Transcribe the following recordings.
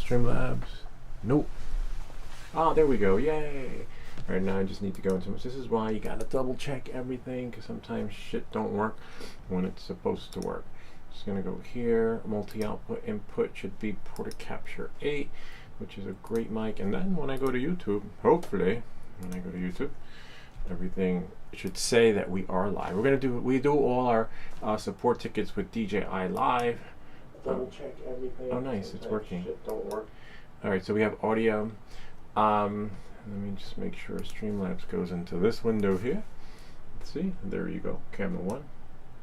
Streamlabs. Nope. Ah, there we go. Yay. Alright, now I just need to go into this is why you gotta double check everything, because sometimes shit don't work when it's supposed to work. Just gonna go here. Multi-output input should be Porta Capture 8, which is a great mic. And then when I go to YouTube, hopefully, when I go to YouTube, everything should say that we are live. We do all our support tickets with DJI live. Double check everything. Oh, nice, it's working. Shit don't work. All right, so we have audio. Let me just make sure Streamlabs goes into this window here. Let's see, there you go. Camera 1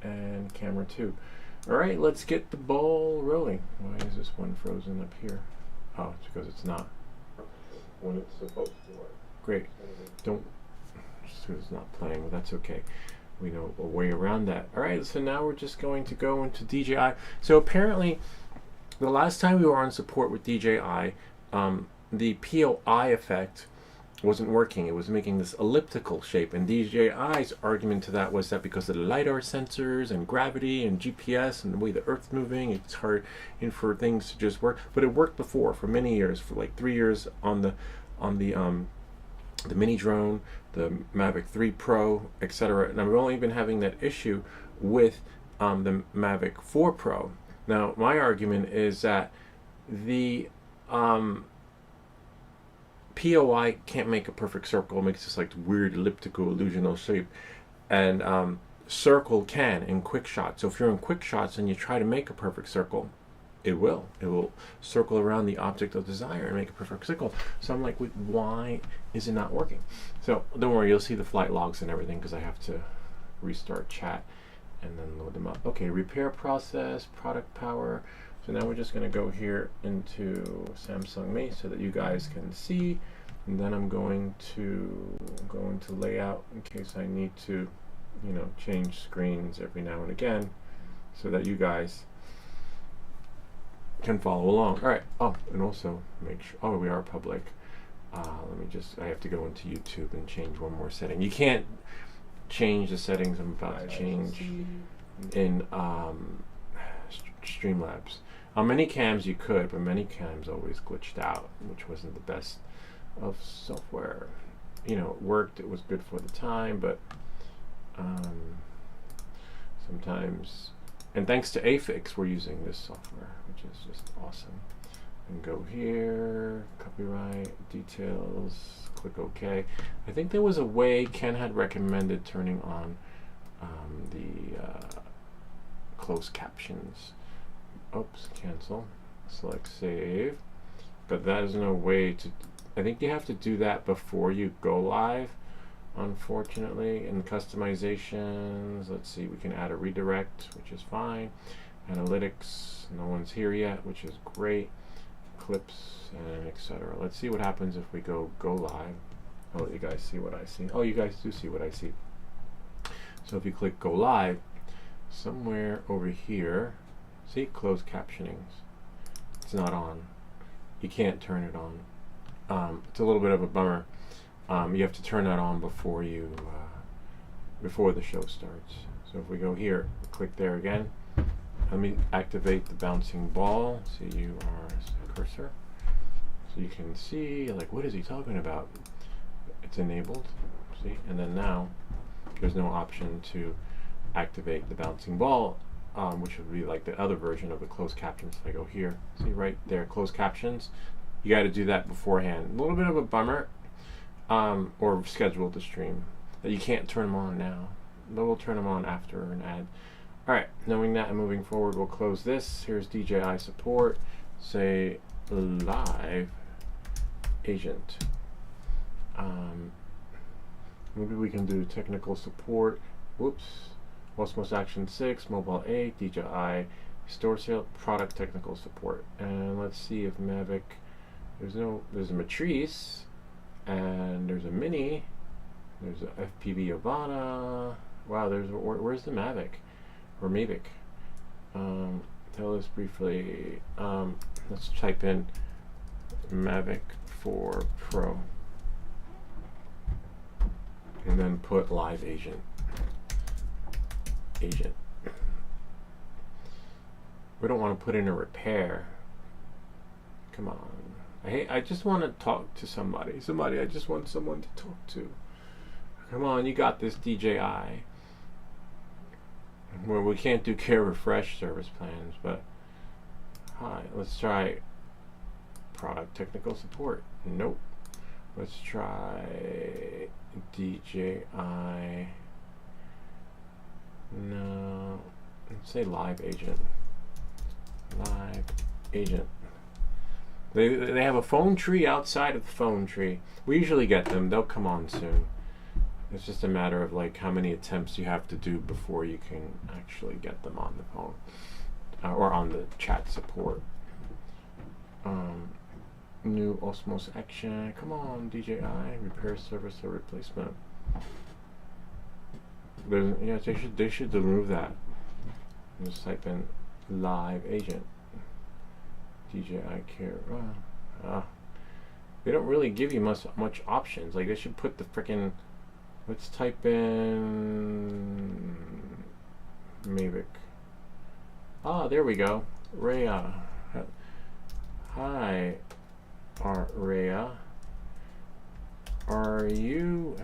and camera 2. All right, let's get the ball rolling. Why is this one frozen up here? Oh, it's because it's not when it's supposed to work. Great. Don't. It's not playing, but that's okay. We know a way around that. All right, so now we're just going to go into DJI. So apparently, the last time we were on support with DJI, the POI effect wasn't working. It was making this elliptical shape, and DJI's argument to that was that because of the LiDAR sensors and gravity and GPS and the way the Earth's moving, it's hard for things to just work. But it worked before for many years, for like 3 years on the mini drone, the Mavic 3 Pro, etc. And I've only been having that issue with the Mavic 4 Pro. Now, my argument is that the POI can't make a perfect circle. It makes this like weird elliptical illusional shape, and circle can in quick shots. So if you're in quick shots and you try to make a perfect circle, it will circle around the object of desire and make a perfect circle. So I'm like, why is it not working? So don't worry, you'll see the flight logs and everything, because I have to restart chat and then load them up. Okay, repair process, product power. So now we're just going to go here into Samsung Me so that you guys can see, and then I'm going to go into layout in case I need to, change screens every now and again so that you guys can follow along. All right. Oh, and also make sure. Oh, we are public. I have to go into YouTube and change one more setting. You can't change the settings I'm about to change in Streamlabs. On many cams you could, but many cams always glitched out, which wasn't the best of software. It worked. It was good for the time, but sometimes. And thanks to Afix, we're using this software, which is just awesome. And go here, copyright, details, click OK. I think there was a way Ken had recommended turning on the closed captions. Oops, cancel, select save. But that is no way to, I think you have to do that before you go live, unfortunately. In customizations, let's see, we can add a redirect, which is fine. Analytics, no one's here yet, which is great. Clips and etc. Let's see what happens if we go live. I'll let you guys see what I see. Oh, you guys do see what I see. So if you click go live, somewhere over here, see closed captionings. It's not on. You can't turn it on. It's a little bit of a bummer. You have to turn that on before the show starts. So if we go here, click there again. Let me activate the bouncing ball. CUR cursor, so you can see like what is he talking about. It's enabled. See, and then now there's no option to activate the bouncing ball, which would be like the other version of the closed captions. If I go here, see right there, closed captions. You got to do that beforehand. A little bit of a bummer. Or schedule the stream that you can't turn them on now, but we'll turn them on after an ad. All right, knowing that and moving forward, we'll close this. Here's DJI support. Say live agent. Maybe we can do technical support. Whoops. Osmos Action 6, Mobile 8, DJI store sale, product technical support. And let's see if Mavic. There's a Matrice. And there's a Mini, there's a FPV Havana. Wow, where's the Mavic or Mavic? Tell us briefly. Let's type in Mavic 4 Pro and then put live agent. We don't want to put in a repair Come on. I just want to talk to somebody. I just want someone to talk to. Come on, you got this, DJI. Well, we can't do care refresh service plans, but hi, let's try product technical support. Nope. Let's try DJI. No. Let's say live agent. Live agent. They have a phone tree outside of the phone tree. We usually get them. They'll come on soon. It's just a matter of like how many attempts you have to do before you can actually get them on the phone or on the chat support. New Osmos action. Come on, DJI repair service or replacement. Yeah, they should remove that. Just type in live agent. DJI care. They don't really give you much options. Like they should put the frickin'. Let's type in Mavic. There we go. Rhea. Hi, Rhea. Are you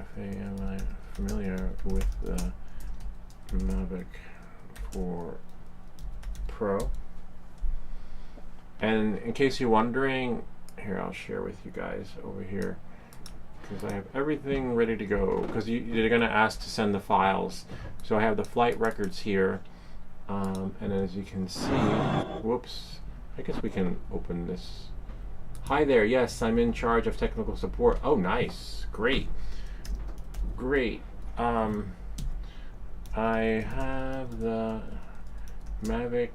familiar with the Mavic 4 Pro? And in case you're wondering, here I'll share with you guys over here, because I have everything ready to go, because you're going to ask to send the files. So I have the flight records here, and as you can see, whoops, I guess we can open this. Hi there, yes, I'm in charge of technical support. Oh, nice, great. I have the Mavic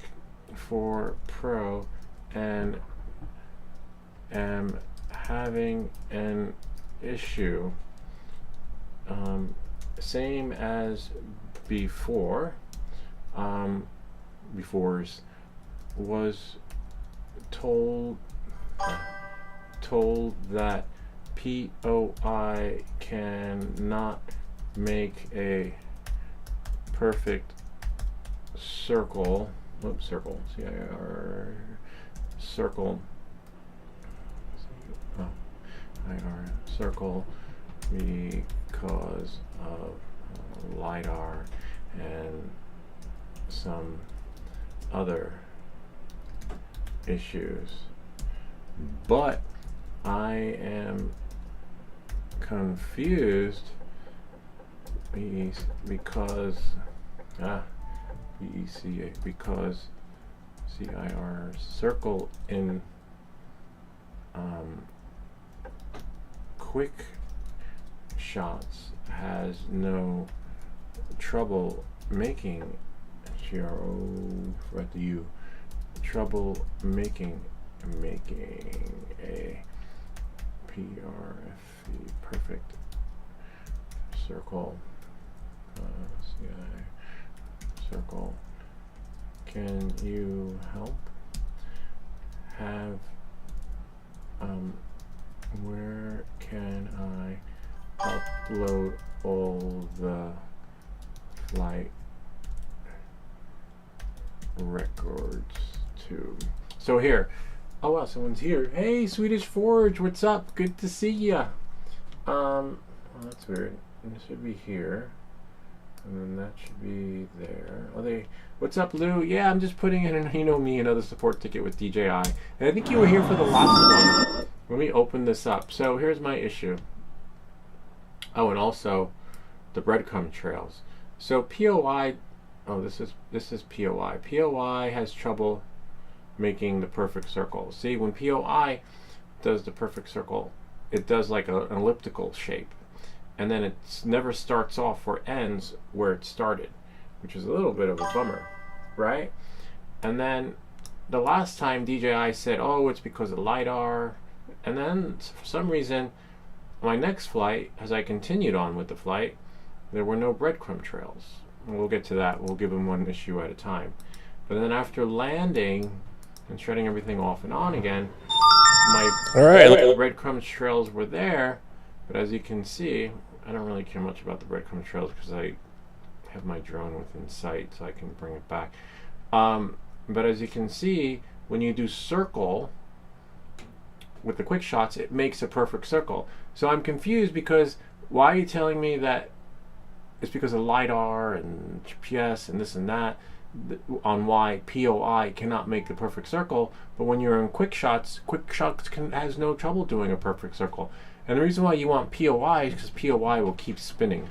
4 Pro and am having an issue, same as before. Before's was told that POI cannot make a perfect circle. Oops, circle. CIR circle. IR circle because of LiDAR and some other issues, but I am confused because BECA because CIR circle in quick shots has no trouble making trouble making a PRFE perfect circle. Circle. Can you help? Where can I upload all the flight records to? So here, oh wow, someone's here. Hey, Swedish Forge, what's up? Good to see ya. Oh, that's weird. This should be here, and then that should be there. Oh, what's up, Lou? Yeah, I'm just putting in, you know me, another support ticket with DJI. And I think you were here for the last one. Let me open this up. So here's my issue. Oh, and also the breadcrumb trails. So POI. Oh, this is POI. POI has trouble making the perfect circle. See, when POI does the perfect circle, it does like an elliptical shape, and then it never starts off or ends where it started, which is a little bit of a bummer, right? And then the last time DJI said, oh, it's because of LiDAR, and then for some reason, my next flight, as I continued on with the flight, there were no breadcrumb trails. We'll get to that. We'll give them one issue at a time. But then after landing and shutting everything off and on again, my breadcrumb trails were there. But as you can see, I don't really care much about the breadcrumb trails because I have my drone within sight, so I can bring it back. But as you can see, when you do circle, with the quick shots, it makes a perfect circle. So I'm confused because why are you telling me that it's because of LiDAR and GPS and this and that on why POI cannot make the perfect circle, but when you're in quick shots has no trouble doing a perfect circle. And the reason why you want POI is because POI will keep spinning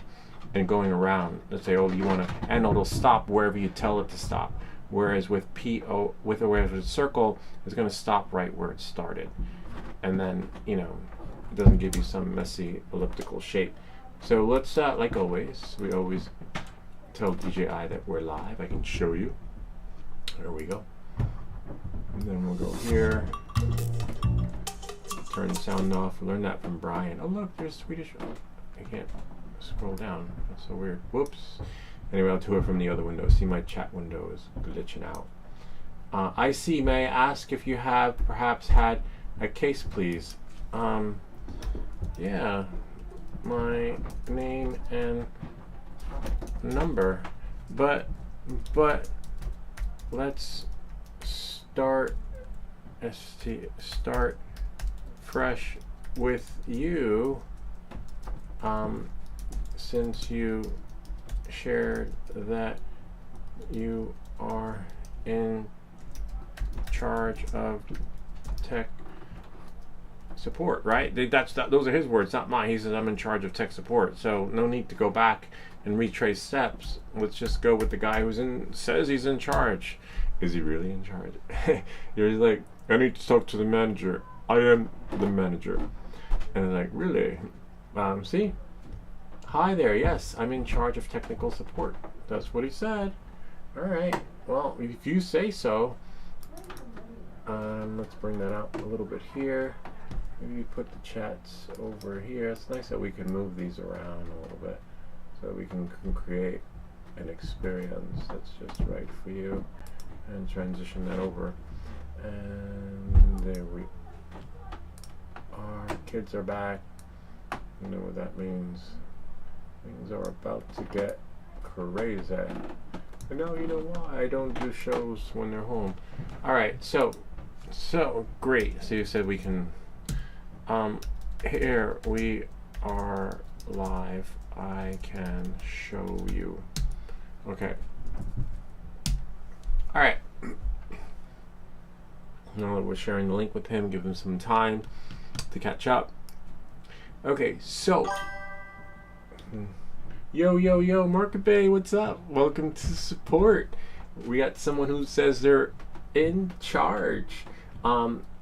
and going around. Let's say, oh, you want to, and it'll stop wherever you tell it to stop. Whereas with a circle, it's going to stop right where it started, and then it doesn't give you some messy elliptical shape. So let's like always, we always tell DJI that we're live. I can show you. There we go. And then we'll go here. Turn the sound off. Learn that from Brian. Oh look, there's Swedish. Oh, I can't scroll down. That's so weird. Whoops. Anyway, I'll do it from the other window. See, my chat window is glitching out. I see. May I ask if you have perhaps had a case, please? Yeah. My name and number, but let's start fresh with you, since you shared that you are in charge of tech support, right? Those are his words, not mine. He says I'm in charge of tech support, so no need to go back and retrace steps. Let's just go with the guy says he's in charge. Is he really in charge? You're like, I need to talk to the manager. I am the manager. And they're like, really? See? Hi there, yes, I'm in charge of technical support. That's what he said. All right, well, if you say so. Let's bring that out a little bit here. Maybe put the chats over here. It's nice that we can move these around a little bit so we can create an experience that's just right for you, and transition that over. And there we are. Kids are back. You know what that means. Things are about to get crazy. And now you know why I don't do shows when they're home. Alright, so great. So you said we can here we are live. I can show you. Okay. Alright. Now that we're sharing the link with him, give him some time to catch up. Okay, so yo, Market Bay, what's up? Welcome to support. We got someone who says they're in charge,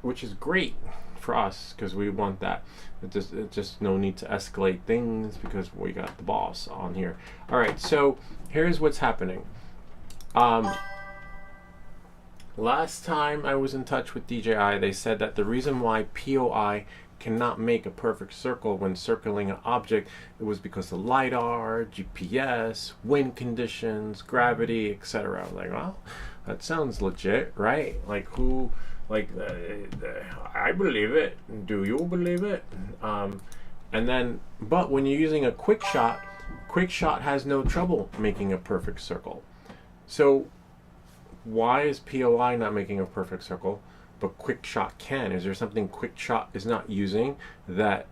which is great for us because we want that. It's just no need to escalate things because we got the boss on here. All right, so here's what's happening. Last time I was in touch with DJI, they said that the reason why POI cannot make a perfect circle when circling an object, it was because of LiDAR, GPS, wind conditions, gravity, etc. Like, well, that sounds legit, right? Like, who, like, I believe it. Do you believe it? And then, but when you're using a quick shot has no trouble making a perfect circle. So why is POI not making a perfect circle, but quick shot can? Is there something quick shot is not using that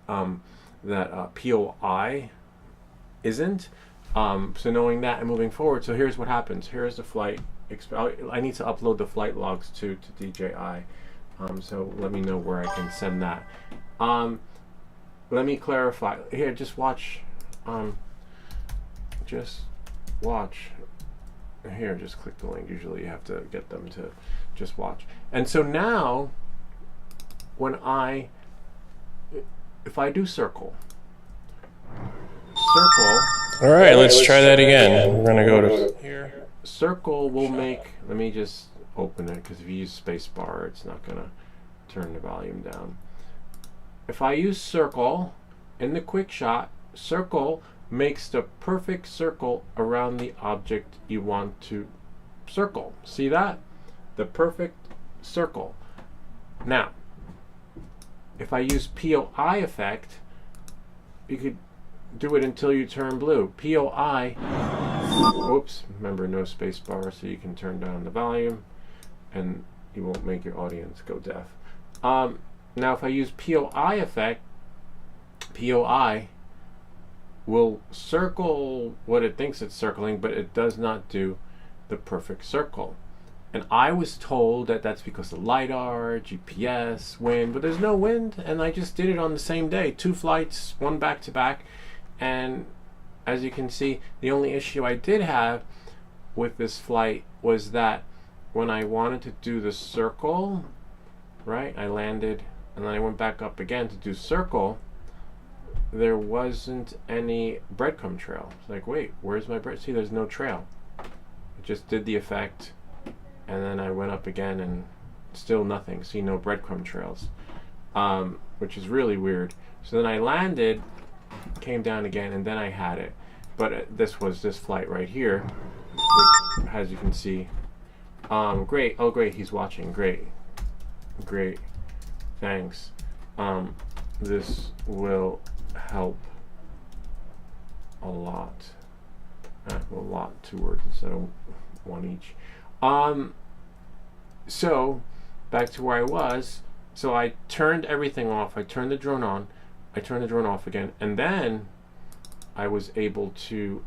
POI isn't? So knowing that and moving forward, so here's what happens. Here's the flight. I need to upload the flight logs to DJI. So let me know where I can send that. Let me clarify. Here, just watch. Just watch. Here, just click the link. Usually you have to get them to just watch. And so now, if I do circle. All right, let's try that again. We're gonna go to here. Circle will make, let me just open it, because if you use spacebar, it's not gonna turn the volume down. If I use circle in the quick shot, circle makes the perfect circle around the object you want to circle. See that? The perfect circle. Now, if I use POI effect, you could do it until you turn blue. POI, whoops, remember no space bar, so you can turn down the volume and you won't make your audience go deaf. Now if I use POI effect, POI will circle what it thinks it's circling, but it does not do the perfect circle. And I was told that that's because of LiDAR, GPS, wind, but there's no wind, and I just did it on the same day. 2 flights, 1 back to back, and as you can see, the only issue I did have with this flight was that when I wanted to do the circle, right, I landed and then I went back up again to do circle, there wasn't any breadcrumb trail. It's like, wait, where's my bread? See, there's no trail. I just did the effect, and then I went up again and still nothing. See, no breadcrumb trails, which is really weird. So then I landed, came down again, and then I had it. But this was this flight right here, which, as you can see, great. Oh, great, he's watching. Great, great. Thanks. This will help a lot. A lot, 2 words instead of 1 each. So back to where I was. So I turned everything off. I turned the drone on. I turned the drone off again, and then I was able to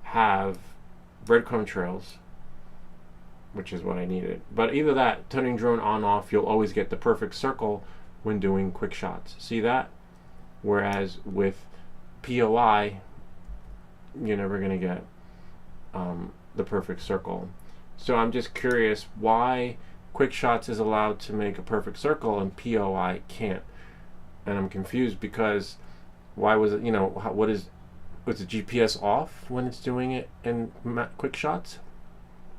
have breadcrumb trails, which is what I needed. But either that, turning drone on off, you'll always get the perfect circle when doing quick shots. See that? Whereas with POI, you're never going to get the perfect circle. So I'm just curious why quick shots is allowed to make a perfect circle and POI can't. And I'm confused because why was it, was the GPS off when it's doing it in quick shots?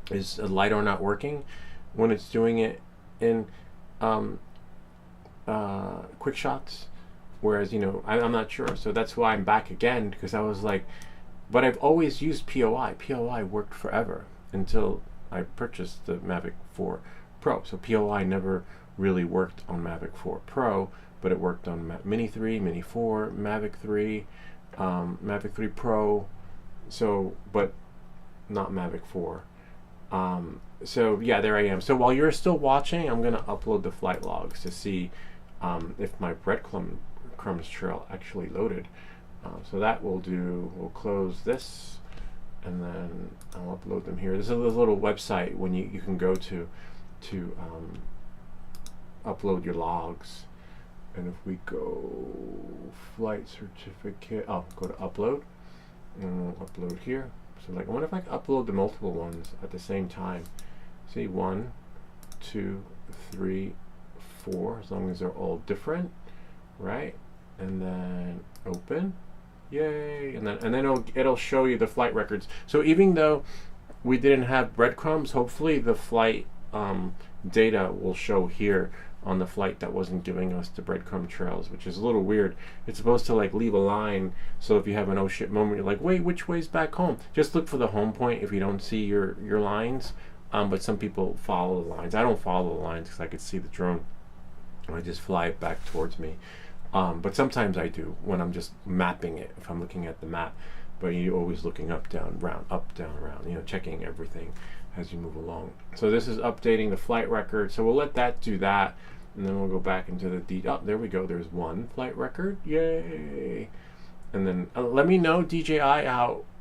Is a LiDAR not working when it's doing it in quick shots? Whereas, I'm not sure. So that's why I'm back again, because I was like, but I've always used POI. POI worked forever until I purchased the Mavic 4 Pro. So POI never really worked on Mavic 4 Pro, but it worked on Mini 3, Mini 4, Mavic 3, Mavic 3 Pro, so, but not Mavic 4. So yeah, there I am. So while you're still watching, I'm gonna upload the flight logs to see if my breadcrumbs trail actually loaded. So that we'll do. We'll close this, and then I'll upload them here. There's a little website when you can go to upload your logs. And if we go flight certificate, go to upload, and we'll upload here. So like, I wonder if I can upload the multiple ones at the same time. See, 1, 2, 3, 4, as long as they're all different, right? And then open, yay! And then it'll show you the flight records. So even though we didn't have breadcrumbs, hopefully the flight data will show here on the flight that wasn't giving us the breadcrumb trails, which is a little weird. It's supposed to like leave a line, so if you have an oh shit moment, you're like, wait, which way's back home? Just look for the home point if you don't see your lines. But some people follow the lines. I don't follow the lines because I could see the drone. I just fly it back towards me. But sometimes I do when I'm just mapping it, if I'm looking at the map. But you're always looking up, down, round, checking everything as you move along. So this is updating the flight record. So we'll let that do that, and then we'll go back into the oh, there we go. There's 1 flight record. Yay! And then let me know, DJI,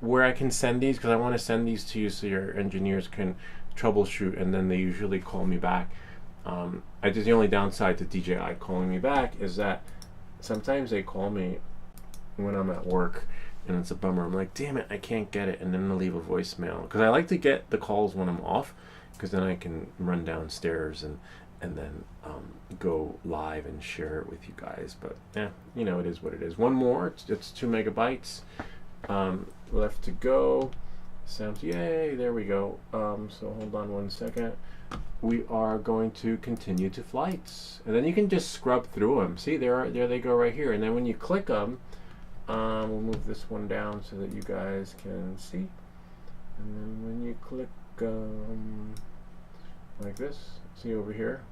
where I can send these, because I want to send these to you so your engineers can troubleshoot, and then they usually call me back. I just, the only downside to DJI calling me back is that sometimes they call me when I'm at work, and it's a bummer. I'm like, damn it, I can't get it, and then they'll leave a voicemail, because I like to get the calls when I'm off, because then I can run downstairs and then go live and share it with you guys. But yeah, it is what it is. One more, it's 2 megabytes left to go. Sounds, yay, there we go. So hold on 1 second. We are going to continue to flights, and then you can just scrub through them. See, there they go right here. And then when you click them, we'll move this one down so that you guys can see. And then when you click like this, see over here,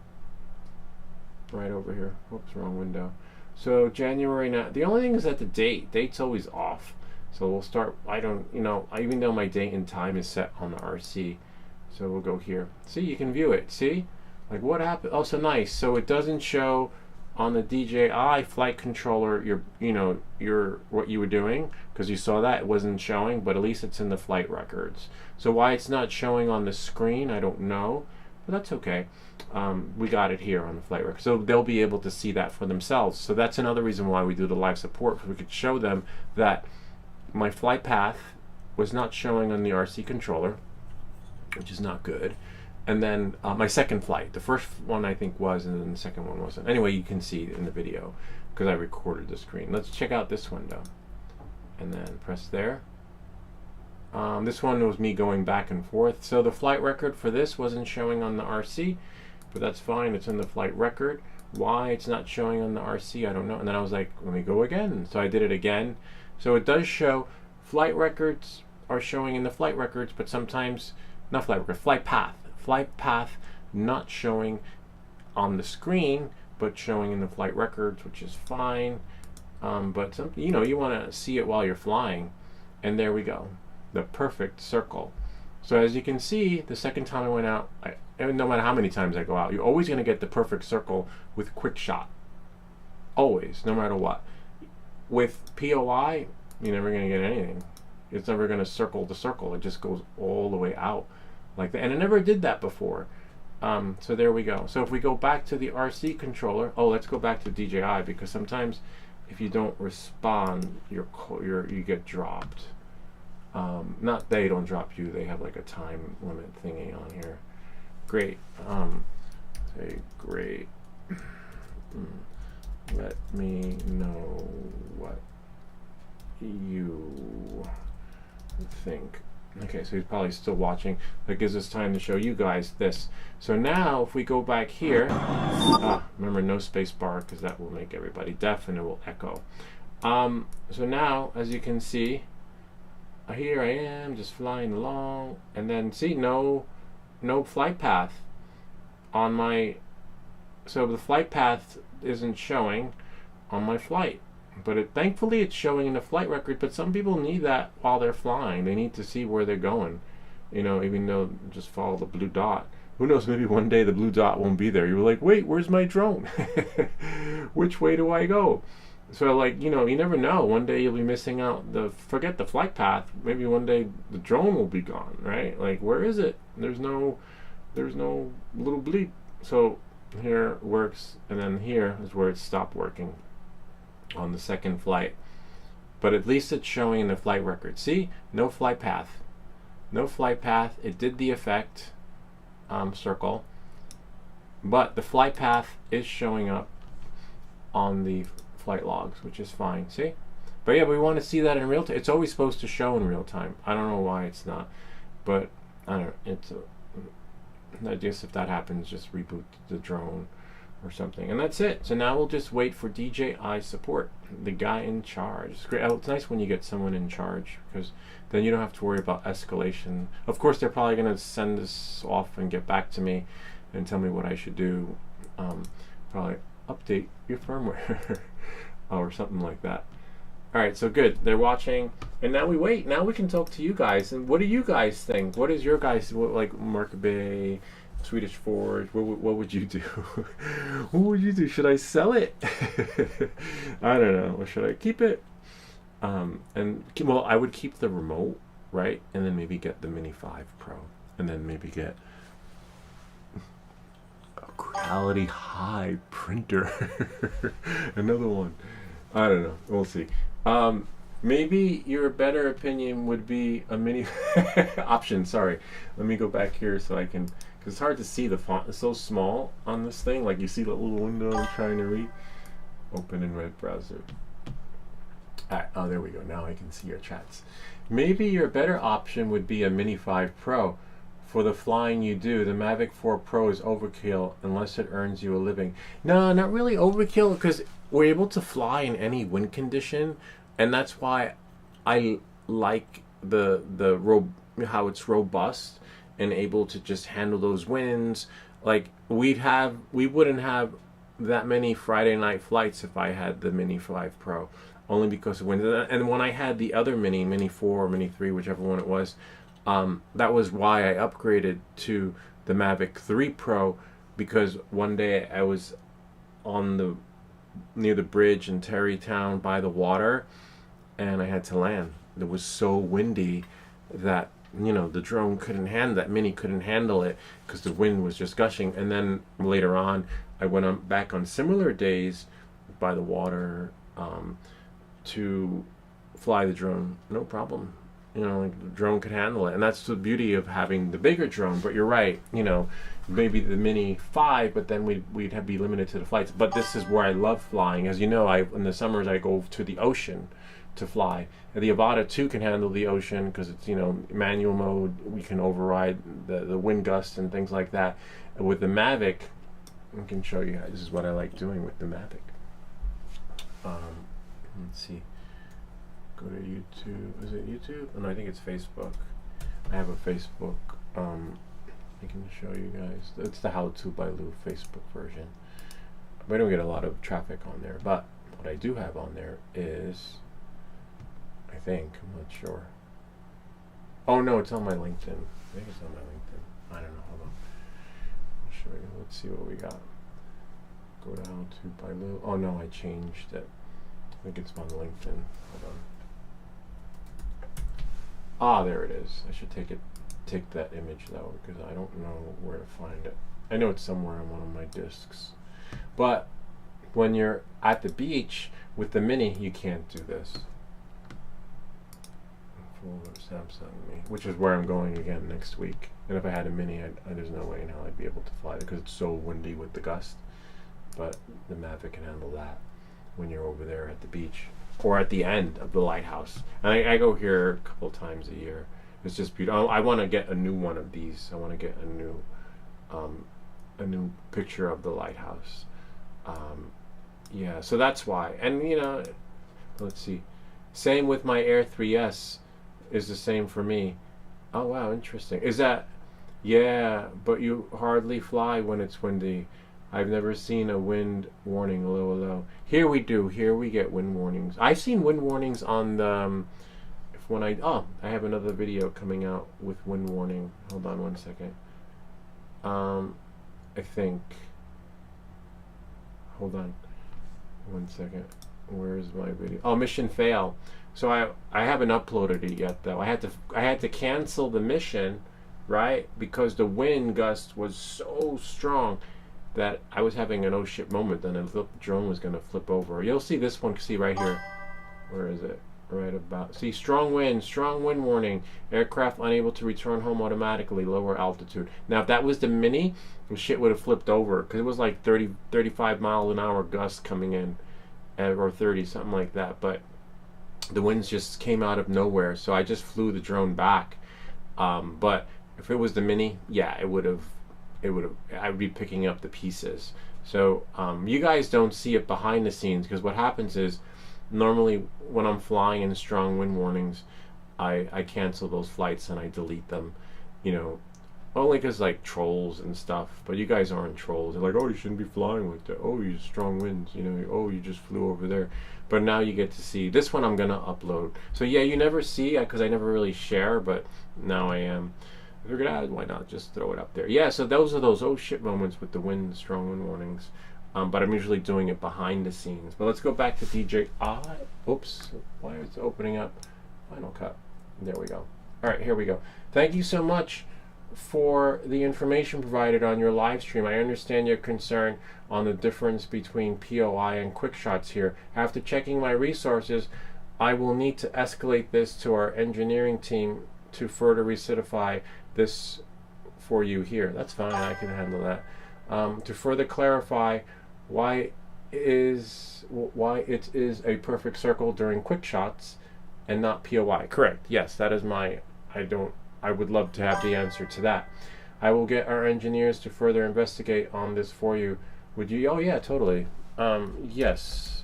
right over here. Whoops, wrong window. So January 9th. The only thing is that the date's always off. So we'll start. Even though my date and time is set on the RC. So we'll go here. See, you can view it. See, like what happened? Oh, so nice. So it doesn't show on the DJI flight controller, what you were doing, because you saw that it wasn't showing, but at least it's in the flight records. So why it's not showing on the screen, I don't know, but that's okay. We got it here on the flight record, so they'll be able to see that for themselves. So that's another reason why we do the live support, because we could show them that my flight path was not showing on the RC controller, which is not good. And then my second flight, the first one I think was, and then the second one wasn't. Anyway, you can see in the video because I recorded the screen. Let's check out this window, and then press there. This one was me going back and forth. So the flight record for this wasn't showing on the RC, but that's fine. It's in the flight record. Why it's not showing on the RC, I don't know. And then I was like, let me go again. So I did it again. So it does show flight records are showing in the flight records, but sometimes not flight record, flight path not showing on the screen, but showing in the flight records, which is fine. But you want to see it while you're flying, and there we go, the perfect circle. So as you can see, the second time I went out, no matter how many times I go out, you're always going to get the perfect circle with quick shot. Always, no matter what. With POI, you're never going to get anything. It's never going to circle the circle. It just goes all the way out like that. And it never did that before. So there we go. So if we go back to the RC controller, let's go back to DJI, because sometimes if you don't respond, you get dropped. Not they don't drop you, they have like a time limit thingy on here. Great. Say great. Let me know what you think. Okay, so he's probably still watching. That gives us time to show you guys this. So now if we go back here, remember no space bar, because that will make everybody deaf and it will echo. So now, as you can see, here I am just flying along, and then see, no flight path on my, so the flight path isn't showing on my flight, but thankfully it's showing in the flight record. But some people need that while they're flying. They need to see where they're going, even though just follow the blue dot. Who knows, maybe one day the blue dot won't be there. You're like, wait, where's my drone? Which way do I go? So you never know. One day you'll be missing out forget the flight path. Maybe one day the drone will be gone, right? Like, where is it? There's no little bleep. So here works, and then here is where it stopped working on the second flight. But at least it's showing in the flight record. See, no flight path. No flight path. It did the effect circle, but the flight path is showing up on the flight logs, which is fine. See? But yeah, we want to see that in real time. It's always supposed to show in real time. I don't know why it's not, but I don't know. I guess if that happens, just reboot the drone or something, and that's it. So now we'll just wait for DJI support, the guy in charge. It's great. It's nice when you get someone in charge, because then you don't have to worry about escalation. Of course, they're probably going to send this off and get back to me and tell me what I should do. Probably update your firmware or something like that. All right, so good. They're watching, and now we wait. Now we can talk to you guys. And what do you guys think? What is your guys, like Merkabay, Swedish Forge? What would you do? What would you do? Should I sell it? I don't know. Or should I keep it? I would keep the remote, right? And then maybe get the Mini 5 Pro, and then maybe get a Quality High printer. Another one. I don't know. We'll see. Maybe your better opinion would be a mini option. Sorry. Let me go back here so I can, because it's hard to see the font. It's so small on this thing. Like, you see the little window I'm trying to read. Open in web browser. Alright, oh, there we go. Now I can see your chats. Maybe your better option would be a Mini 5 Pro. For the flying you do, the Mavic 4 Pro is overkill unless it earns you a living. No, not really overkill, because we're able to fly in any wind condition, and that's why I like how it's robust and able to just handle those winds. Like, we wouldn't have that many Friday night flights if I had the Mini 5 Pro, only because of wind. And when I had the other Mini 4 or Mini 3, whichever one it was, that was why I upgraded to the Mavic 3 Pro, because one day I was on the near the bridge in Terrytown by the water, and I had to land. It was so windy that the drone couldn't handle that mini couldn't handle it because the wind was just gushing. And then later on, I went on back on similar days by the water to fly the drone, no problem. Like the drone could handle it, and that's the beauty of having the bigger drone. But you're right, maybe the Mini 5, but then we'd be limited to the flights. But this is where I love flying. As you know, in the summers I go to the ocean to fly. And the Avata 2 can handle the ocean because it's manual mode. We can override the wind gusts and things like that. And with the Mavic, I can show you. This is what I like doing with the Mavic. Let's see. Go to YouTube. Is it YouTube? Oh, no, I think it's Facebook. I have a Facebook. I can show you guys. It's the How To by Lou Facebook version. I don't get a lot of traffic on there, but what I do have on there is, I think, I'm not sure. Oh no, it's on my LinkedIn. I think it's on my LinkedIn. I don't know. Hold on. I'll show you. Let's see what we got. Go to How To by Lou. Oh no, I changed it. I think it's on LinkedIn. Hold on. Ah, there it is. I should take that image though, because I don't know where to find it. I know it's somewhere on one of my discs. But when you're at the beach with the Mini, you can't do this. Full Samsung me, which is where I'm going again next week. And if I had a Mini, there's no way in hell I'd be able to fly it because it's so windy with the gust. But the Mavic can handle that when you're over there at the beach or at the end of the lighthouse. And I go here a couple times a year. It's just beautiful. I want to get a new one of these. I want to get a new picture of the lighthouse. Yeah, so that's why. And let's see. Same with my Air 3S is the same for me. Oh wow, interesting. Is that? Yeah, but you hardly fly when it's windy. I've never seen a wind warning, low. Here we do. Here we get wind warnings. I've seen wind warnings on the I have another video coming out with wind warning. Hold on one second. I think. Hold on. 1 second. Where's my video? Oh, mission fail. So I haven't uploaded it yet though. I had to cancel the mission, right? Because the wind gust was so strong that I was having an oh shit moment. Then I thought the drone was gonna flip over. You'll see this one. See right here. Where is it? Right about. See, strong wind warning. Aircraft unable to return home automatically. Lower altitude. Now, if that was the Mini, the shit would have flipped over because it was like 30, 35 mile an hour gusts coming in, or 30, something like that. But the winds just came out of nowhere, so I just flew the drone back. But if it was the Mini, yeah, it would have. I would be picking up the pieces. So you guys don't see it behind the scenes because what happens is normally when I'm flying in strong wind warnings, I cancel those flights and I delete them, only because like trolls and stuff. But you guys aren't trolls. They're like, oh, you shouldn't be flying like that. Oh, you strong winds. Oh, you just flew over there. But now you get to see this one. I'm gonna upload. So yeah, you never see because I never really share, but now I am. I figured, why not just throw it up there? Yeah, so those are those oh shit moments with the strong wind warnings. But I'm usually doing it behind the scenes. But let's go back to DJI. Oops, why is it opening up? Final Cut. There we go. All right, here we go. Thank you so much for the information provided on your live stream. I understand your concern on the difference between POI and quick shots here. After checking my resources, I will need to escalate this to our engineering team to further recidify this for you here. That's fine, I can handle that. To further clarify why it is a perfect circle during quick shots and not POI. Correct. Yes, that is my. I would love to have the answer to that. I will get our engineers to further investigate on this for you. Would you? Oh yeah, totally. Yes.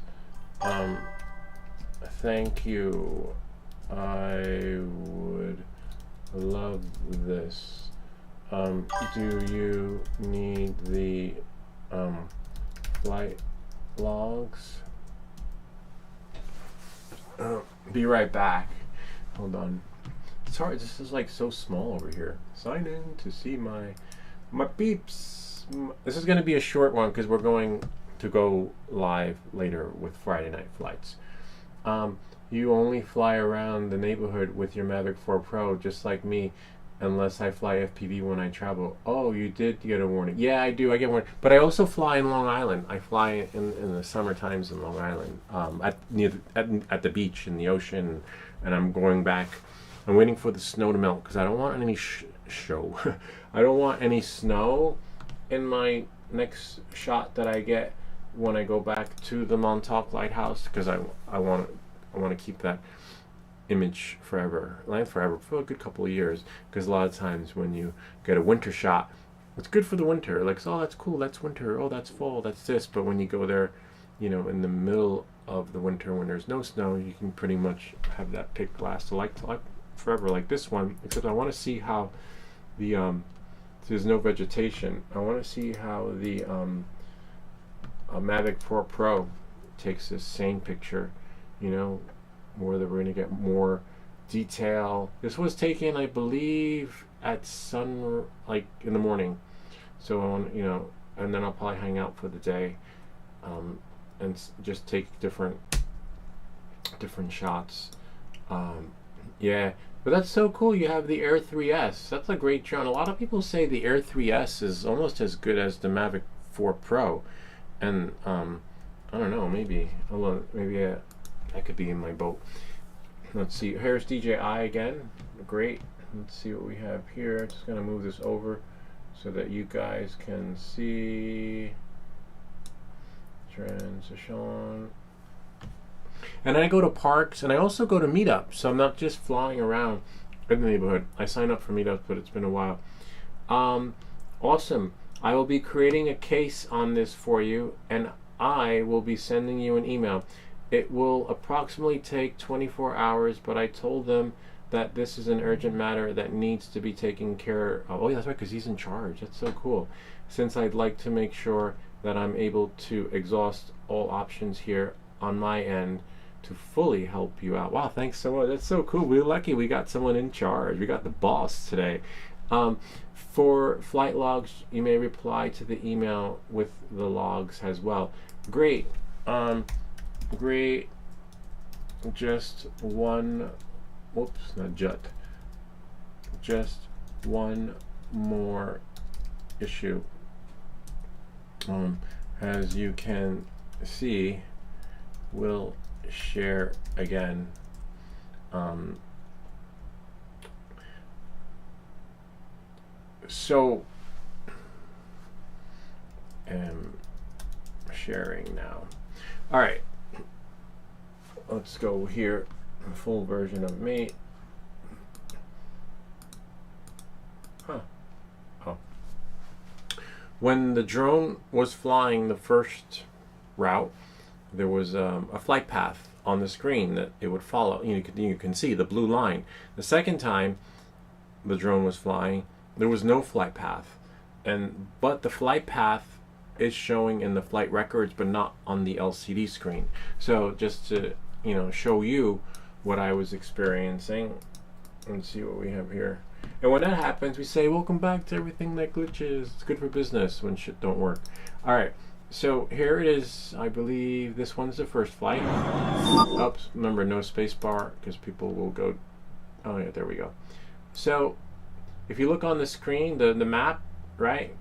Thank you. I would love this. Do you need the flight logs? Be right back. Hold on. It's hard. This is like so small over here. Sign in to see my peeps. This is going to be a short one because we're going to go live later with Friday night flights. You only fly around the neighborhood with your Mavic 4 Pro, just like me, unless I fly FPV when I travel. Oh, you did get a warning. Yeah, I do. I get warning. But I also fly in Long Island. I fly in the summer times in Long Island, at the beach, in the ocean, and I'm going back. I'm waiting for the snow to melt because I don't want any show. I don't want any snow in my next shot that I get when I go back to the Montauk Lighthouse, because I want to keep that image forever, for a good couple of years, because a lot of times when you get a winter shot, it's good for the winter, like, oh, that's cool, that's winter, oh, that's fall, that's this. But when you go there, in the middle of the winter when there's no snow, you can pretty much have that pic last like forever, like this one. Except I want to see how the there's no vegetation. I want to see how the Mavic 4 Pro takes this same picture, whether we're going to get more detail. This was taken, I believe, at like in the morning. So I want, and then I'll probably hang out for the day, and just take different shots. Yeah, but that's so cool. You have the Air 3S. That's a great drone. A lot of people say the Air 3S is almost as good as the Mavic 4 Pro, and I don't know. Maybe that could be in my boat. Let's see. Here's DJI again. Great. Let's see what we have here. Just gonna move this over so that you guys can see transition. And I go to parks, and I also go to meetups. So I'm not just flying around in the neighborhood. I sign up for meetups, but it's been a while. Awesome. I will be creating a case on this for you, and I will be sending you an email. It will approximately take 24 hours, but I told them that this is an urgent matter that needs to be taken care of. Oh, yeah, that's right, because he's in charge. That's so cool. Since I'd like to make sure that I'm able to exhaust all options here on my end to fully help you out. Wow, thanks so much. That's so cool. We're lucky we got someone in charge. We got the boss today. For flight logs, you may reply to the email with the logs as well. Great. Great. Just one, whoops, not jut. Just one more issue. As you can see, we'll share again. So, sharing now. All right, let's go here. A full version of me. Oh. When the drone was flying the first route, there was a flight path on the screen that it would follow. You can see the blue line. The second time the drone was flying, there was no flight path, but the flight path is showing in the flight records, but not on the LCD screen. So just to show you what I was experiencing, and see what we have here. And when that happens, we say, welcome back to everything that glitches. It's good for business when shit don't work. All right, so here it is. I believe this one's the first flight. Oops, remember, no space bar, because people will go, oh yeah, there we go. So if you look on the screen, the map, right?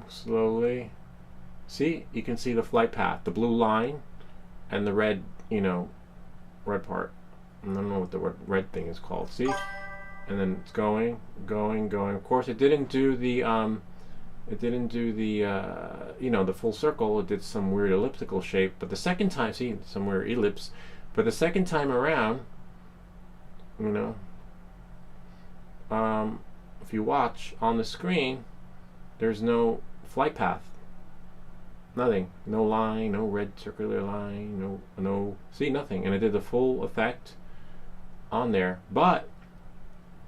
Slowly. See, you can see the flight path, the blue line, and the red, red part. I don't know what the red thing is called. See, and then it's going. Of course, it didn't do the the full circle. It did some weird elliptical shape. But the second time, see, some weird ellipse. But the second time around, if you watch on the screen, there's no flight path. Nothing. No line, no red circular line, no, see, nothing. And it did the full effect on there, but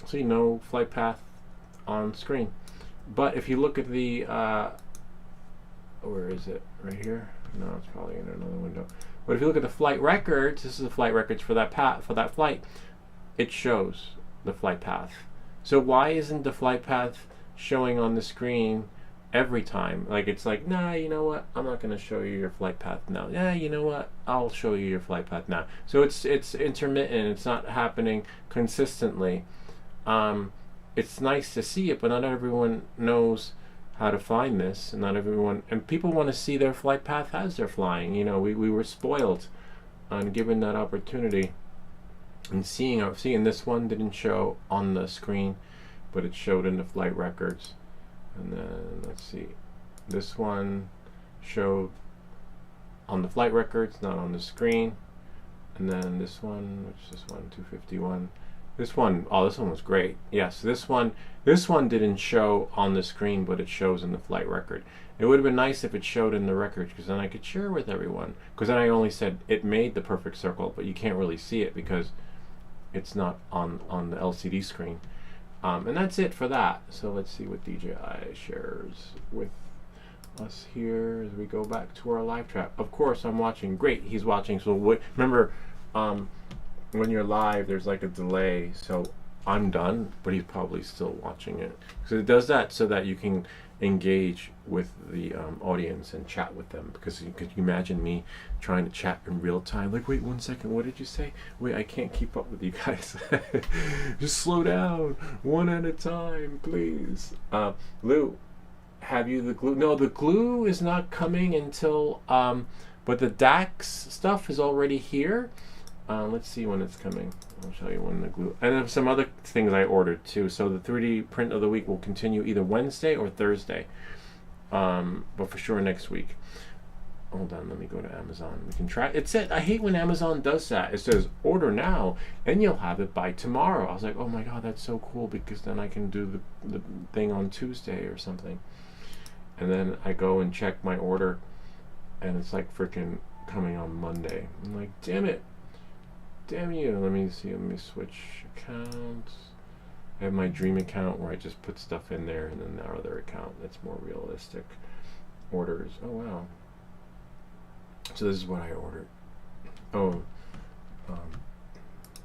see, no flight path on screen. But if you look at the, where is it? Right here? No, it's probably in another window. But if you look at the flight records, this is the flight records for that flight, it shows the flight path. So why isn't the flight path showing on the screen every time. Like, it's like, nah, you know what? I'm not going to show you your flight path now. Yeah, you know what? I'll show you your flight path now. So it's intermittent. It's not happening consistently. It's nice to see it, but not everyone knows how to find this, and not everyone, and people want to see their flight path as they're flying. You know, we were spoiled on given that opportunity, and seeing this one didn't show on the screen, but it showed in the flight records. And then let's see, this one showed on the flight records, not on the screen. And then this one, which is this one, 251. This one, oh, this one was great. Yes, this one didn't show on the screen, but it shows in the flight record. It would have been nice if it showed in the record, because then I could share with everyone. Because then I only said it made the perfect circle, but you can't really see it because it's not on the LCD screen. And that's it for that. So let's see what DJI shares with us here as we go back to our live chat. Of course, I'm watching. Great, he's watching. So remember, when you're live, there's like a delay. So I'm done, but he's probably still watching it. So it does that so that you can engage with the audience and chat with them. Because could you imagine me trying to chat in real time? Like, wait 1 second, what did you say? Wait, I can't keep up with you guys. Just slow down, one at a time, please. Lou, have you the glue? No, the glue is not coming until, but the DAX stuff is already here. Let's see when it's coming. I'll show you when the glue, and then some other things I ordered too. So the 3D print of the week will continue either Wednesday or Thursday, but for sure next week. Hold on, let me go to Amazon. We can track. It said, I hate when Amazon does that. It says order now and you'll have it by tomorrow. I was like, oh my god, that's so cool, because then I can do the thing on Tuesday or something. And then I go and check my order, and it's like freaking coming on Monday. I'm like, damn it. Damn you. Let me see. Let me switch accounts. I have my dream account where I just put stuff in there, and then our other account that's more realistic. Orders. Oh, wow. So this is what I ordered. Oh,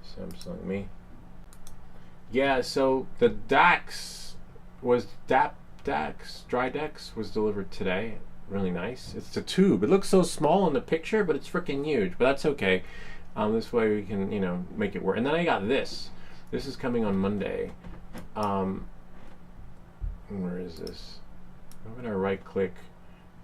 Samsung Me. Yeah, so the DAX was Dry Dex was delivered today. Really nice. It's a tube. It looks so small in the picture, but it's freaking huge. But that's okay. This way we can, make it work. And then I got this. This is coming on Monday. Where is this? I'm gonna right click,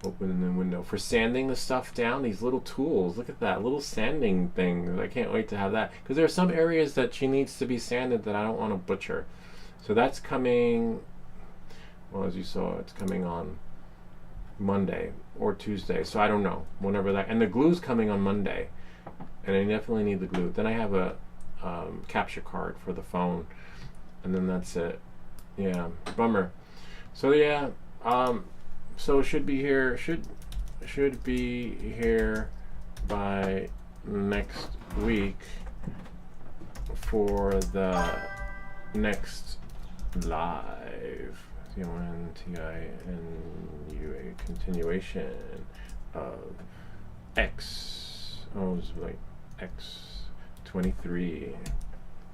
open in the window for sanding the stuff down. These little tools. Look at that little sanding thing. I can't wait to have that, because there are some areas that she needs to be sanded that I don't want to butcher. So that's coming. Well, as you saw, it's coming on Monday or Tuesday. So I don't know. Whenever that, and the glue's coming on Monday. And I definitely need the glue. Then I have a capture card for the phone, and then that's it. Yeah, bummer. So yeah, so it should be here. Should be here by next week for the next live. CONTINUA continuation of X. Oh, it's like X23.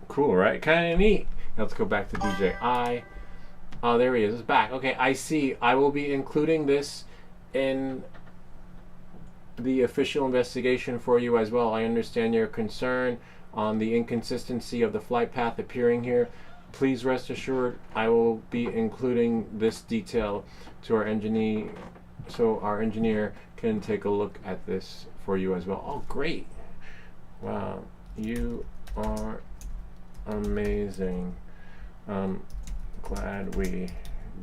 Cool, right? Kind of neat. Now let's go back to DJI. Oh, there he is. It's back. Okay, I see. I will be including this in the official investigation for you as well. I understand your concern on the inconsistency of the flight path appearing here. Please rest assured, I will be including this detail to our engineer, so our engineer can take a look at this for you as well. Oh, great. Wow, you are amazing. Glad we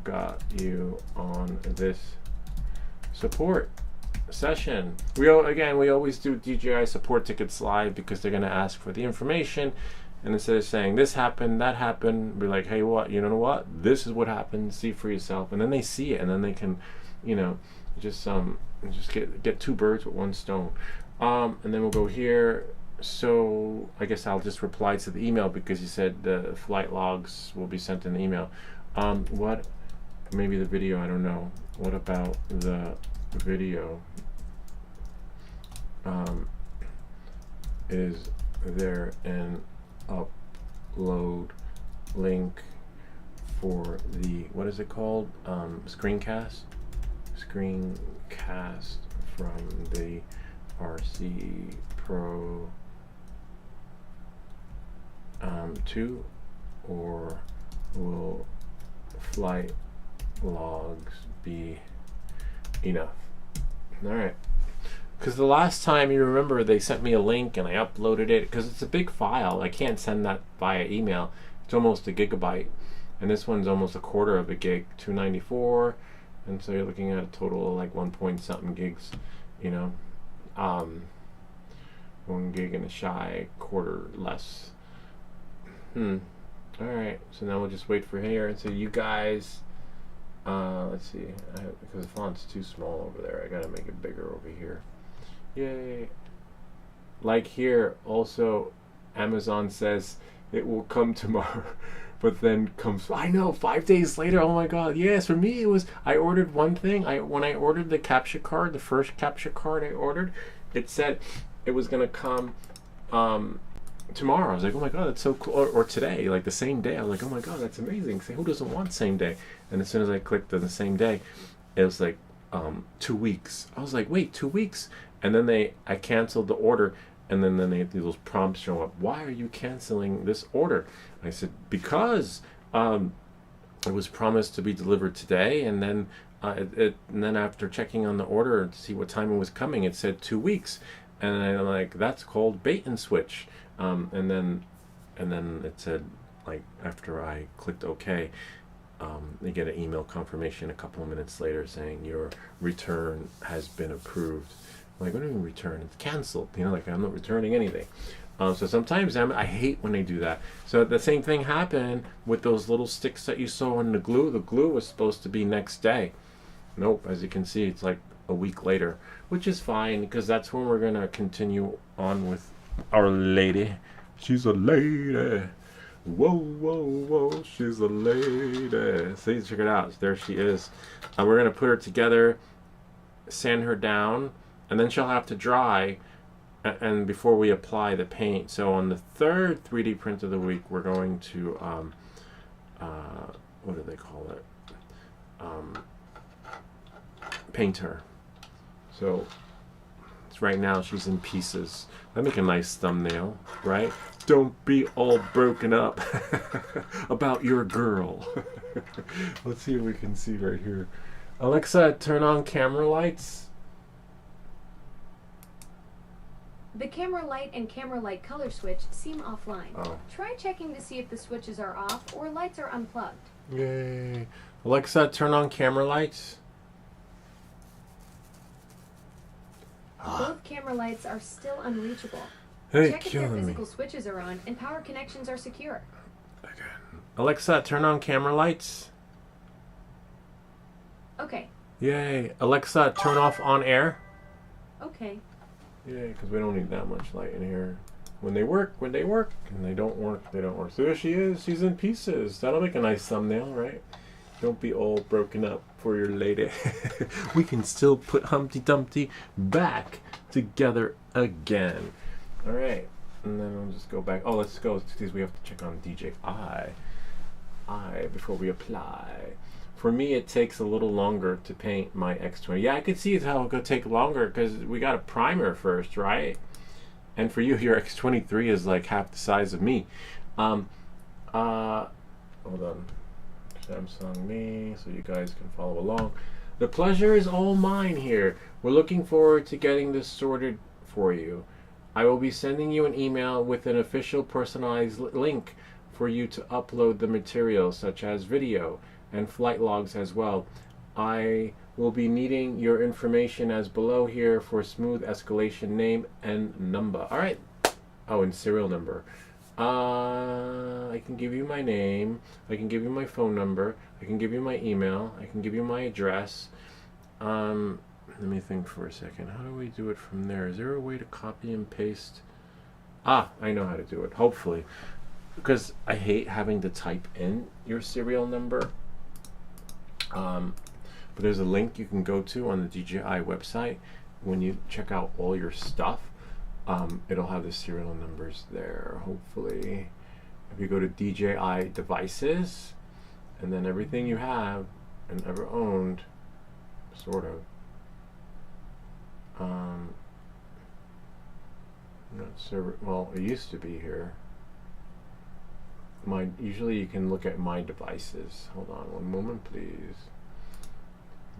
got you on this support session. We always do DJI support tickets live, because they're going to ask for the information, and instead of saying this happened, that happened, be like, hey, you know what, this is what happened, see for yourself. And then they see it, and then they can just get two birds with one stone. And then we'll go here. So I guess I'll just reply to the email, because you said the flight logs will be sent in the email. Maybe the video, I don't know. What about the video? Is there an upload link for the, what is it called? Screencast? screencast from the RC Pro 2, or will flight logs be enough? All right. Because the last time, you remember, they sent me a link and I uploaded it because it's a big file. I can't send that via email. It's almost a gigabyte, and this one's almost a quarter of a gig, 294, and so you're looking at a total of like 1 point something gigs, you know, 1 gig and a shy, quarter less. All right, so now we'll just wait for here, and so you guys, let's see, because the font's too small over there, I gotta make it bigger over here. Yay. Like here, also, Amazon says it will come tomorrow, but then comes, I know, 5 days later. Oh my god. Yes, for me it was, I ordered one thing. When I ordered the capture card, the first capture card I ordered, it said it was gonna come tomorrow. I was like, oh my god, that's so cool. Or today, like the same day. I was like, oh my god, that's amazing. Say, who doesn't want same day? And as soon as I clicked on the same day, it was like 2 weeks. I was like, wait, 2 weeks? And then I canceled the order, and then those prompts show up. Why are you canceling this order? I said, because it was promised to be delivered today, and then after checking on the order to see what time it was coming, it said 2 weeks, and I'm like, that's called bait and switch. And then it said, like, after I clicked OK, you get an email confirmation a couple of minutes later saying your return has been approved. I'm like, what do you mean return? It's canceled. You know, like, I'm not returning anything. So sometimes I hate when they do that. So the same thing happened with those little sticks that you saw in the glue. The glue was supposed to be next day. Nope, as you can see, it's like a week later, which is fine because that's when we're gonna continue on with our lady. She's a lady. Whoa, whoa, whoa, she's a lady. See, check it out. There she is. We're gonna put her together, sand her down, and then she'll have to dry, and before we apply the paint. So on the third 3D print of the week, we're going to what do they call it? Paint her. So right now she's in pieces. That make a nice thumbnail, right? Don't be all broken up about your girl. Let's see if we can see right here. Alexa, turn on camera lights. The camera light and camera light color switch seem offline. Oh. Try checking to see if the switches are off or lights are unplugged. Yay. Alexa, turn on camera lights. Both camera lights are still unreachable. Hey, check if their physical switches are on and power connections are secure. Again. Alexa, turn on camera lights. Okay. Yay. Alexa, turn off on air. Okay. Yeah, because we don't need that much light in here. When they work, and they don't work, they don't work. So there she is. She's in pieces. That'll make a nice thumbnail, right? Don't be all broken up for your lady. We can still put Humpty Dumpty back together again. All right. And then I'll just go back. Oh, let's go, because we have to check on DJI before we apply. For me, it takes a little longer to paint my X20. Yeah, I could see how it could take longer because we got a primer first, right? And for you, your X23 is like half the size of me. Hold on. Samsung me, so you guys can follow along. The pleasure is all mine here. We're looking forward to getting this sorted for you. I will be sending you an email with an official personalized link for you to upload the material, such as video and flight logs as well. I will be needing your information as below here for smooth escalation name and number. All right. Oh, and serial number. I can give you my name. I can give you my phone number. I can give you my email. I can give you my address. Let me think for a second. How do we do it from there? Is there a way to copy and paste? Ah, I know how to do it. Hopefully. Because I hate having to type in your serial number. But there's a link you can go to on the DJI website. When you check out all your stuff, it'll have the serial numbers there, hopefully. If you go to DJI devices, and then everything you have and ever owned, sort of. Not server. Well, it used to be here. Usually you can look at my devices. Hold on one moment, please.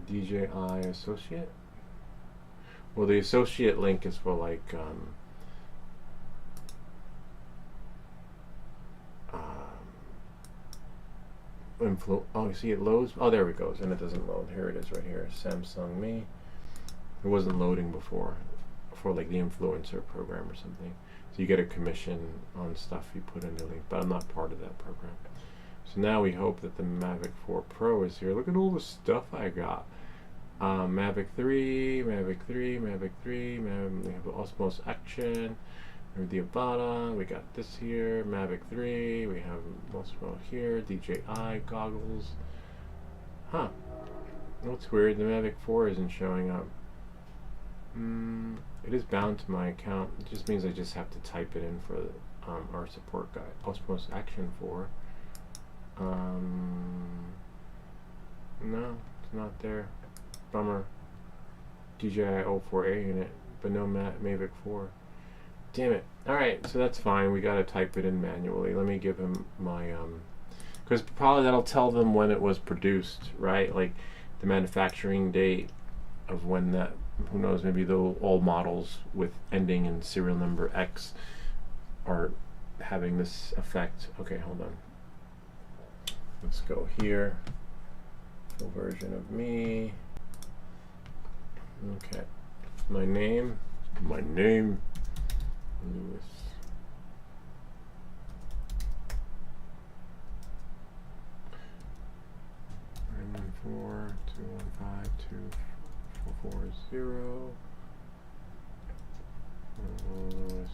DJI associate. Well, the associate link is for like oh, you see it loads. Oh, there it goes, and it doesn't load. Here it is, right here. Samsung Me. It wasn't loading before, for like the influencer program or something. So you get a commission on stuff you put in the link, but I'm not part of that program. So now we hope that the Mavic 4 Pro is here. Look at all the stuff I got. Mavic 3, Mavic 3, Mavic 3, we have Osmos Action, we have the Avata, we got this here, Mavic 3, we have Osmo here, DJI goggles. Huh. That's weird, the Mavic 4 isn't showing up. It is bound to my account. It just means I just have to type it in for our support guide. Osmos Action 4. No, it's not there. Bummer. DJI 04A unit, but no Mavic 4. Damn it. Alright, so that's fine. We gotta type it in manually. Let me give him my, because probably that'll tell them when it was produced, right? Like the manufacturing date of when that, who knows, maybe all models with ending in serial number X are having this effect. Okay, hold on. Let's go here. Full version of me. Okay. My name, Lewis. Nine 4 215 2440. Lewis.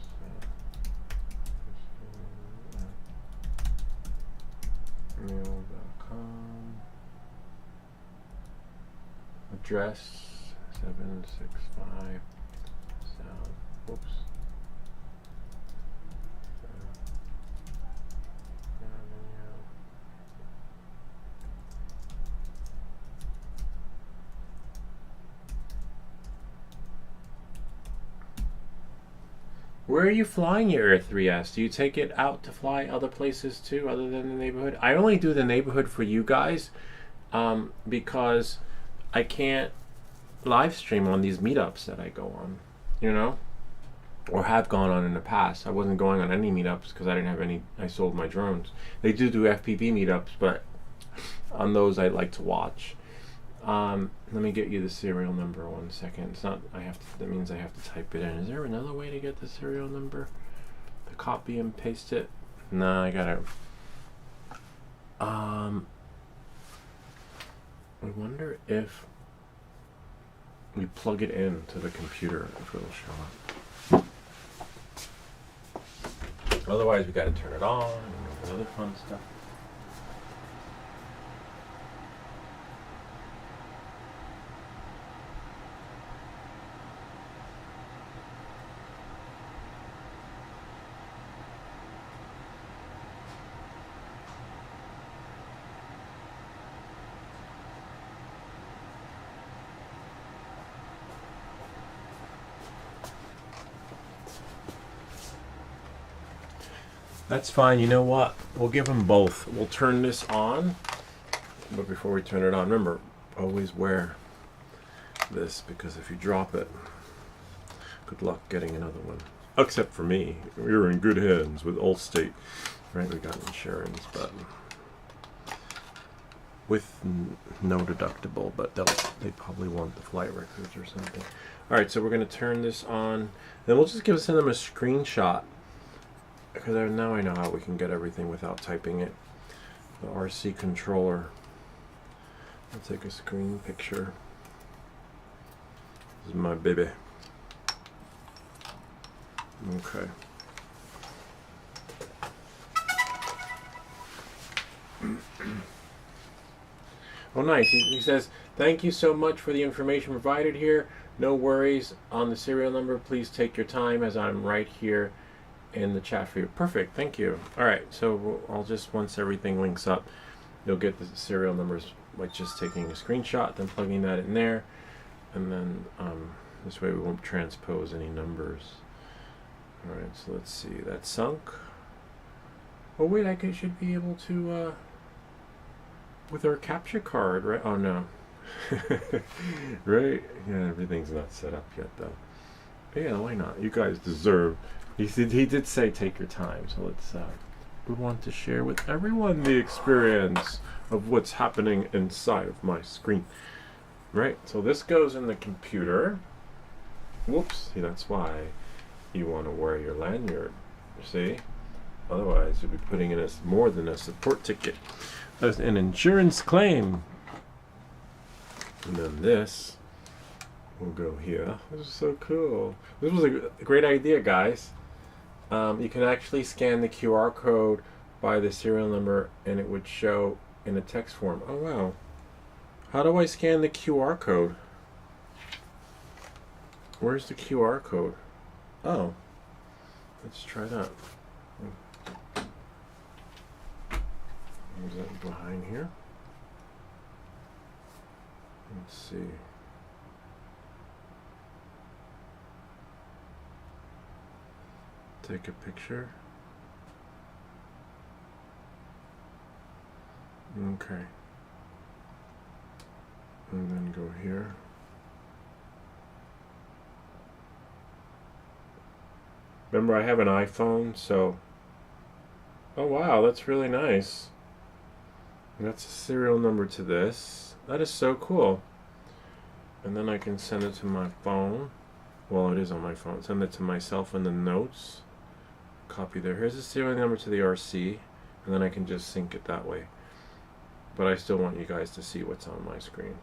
Mail.com. Address 765 South. Whoops. Where are you flying your Air 3S? Do you take it out to fly other places too, other than the neighborhood? I only do the neighborhood for you guys because I can't live stream on these meetups that I go on, you know, or have gone on in the past. I wasn't going on any meetups because I didn't have any. I sold my drones. They do FPV meetups, but on those I like to watch. Let me get you the serial number 1 second. It's not, that means I have to type it in. Is there another way to get the serial number? To copy and paste it? No, I gotta, I wonder if we plug it in to the computer, if it'll show up. Otherwise we gotta turn it on and other fun stuff. That's fine. You know what? We'll give them both. We'll turn this on, but before we turn it on, remember, always wear this, because if you drop it, good luck getting another one. Except for me. We're in good hands with Allstate. Right, we got insurance, but with no deductible, but they probably want the flight records or something. Alright, so we're going to turn this on. Then we'll just send them a screenshot, because now I know how we can get everything without typing it. The RC controller. I'll take a screen picture. This is my baby. Okay. Oh, nice. He says, thank you so much for the information provided here. No worries on the serial number. Please take your time, as I'm right here in the chat for you. Perfect. Thank you. All right. So I'll just, once everything links up, you'll get the serial numbers by just taking a screenshot, then plugging that in there, and then this way we won't transpose any numbers. Alright, so let's see, that's sunk. Oh wait, I should be able to, with our capture card, right? Oh no. Right? Yeah, everything's not set up yet though. Yeah, why not? You guys deserve. He did say take your time, so let's, we want to share with everyone the experience of what's happening inside of my screen. Right? So this goes in the computer. Whoops, see, that's why you want to wear your lanyard. See? Otherwise, you'll be putting in more than a support ticket. As an insurance claim. And then this will go here. This is so cool. This was a great idea, guys. You can actually scan the QR code by the serial number and it would show in a text form. Oh wow. How do I scan the QR code? Where's the QR code? Oh. Let's try that. Is that behind here? Let's see. Take a picture. Okay. And then go here. Remember, I have an iPhone, so... Oh wow, that's really nice. And that's a serial number to this. That is so cool. And then I can send it to my phone. Well, it is on my phone. Send it to myself in the notes. Copy there. Here's the serial number to the RC. And then I can just sync it that way. But I still want you guys to see what's on my screen.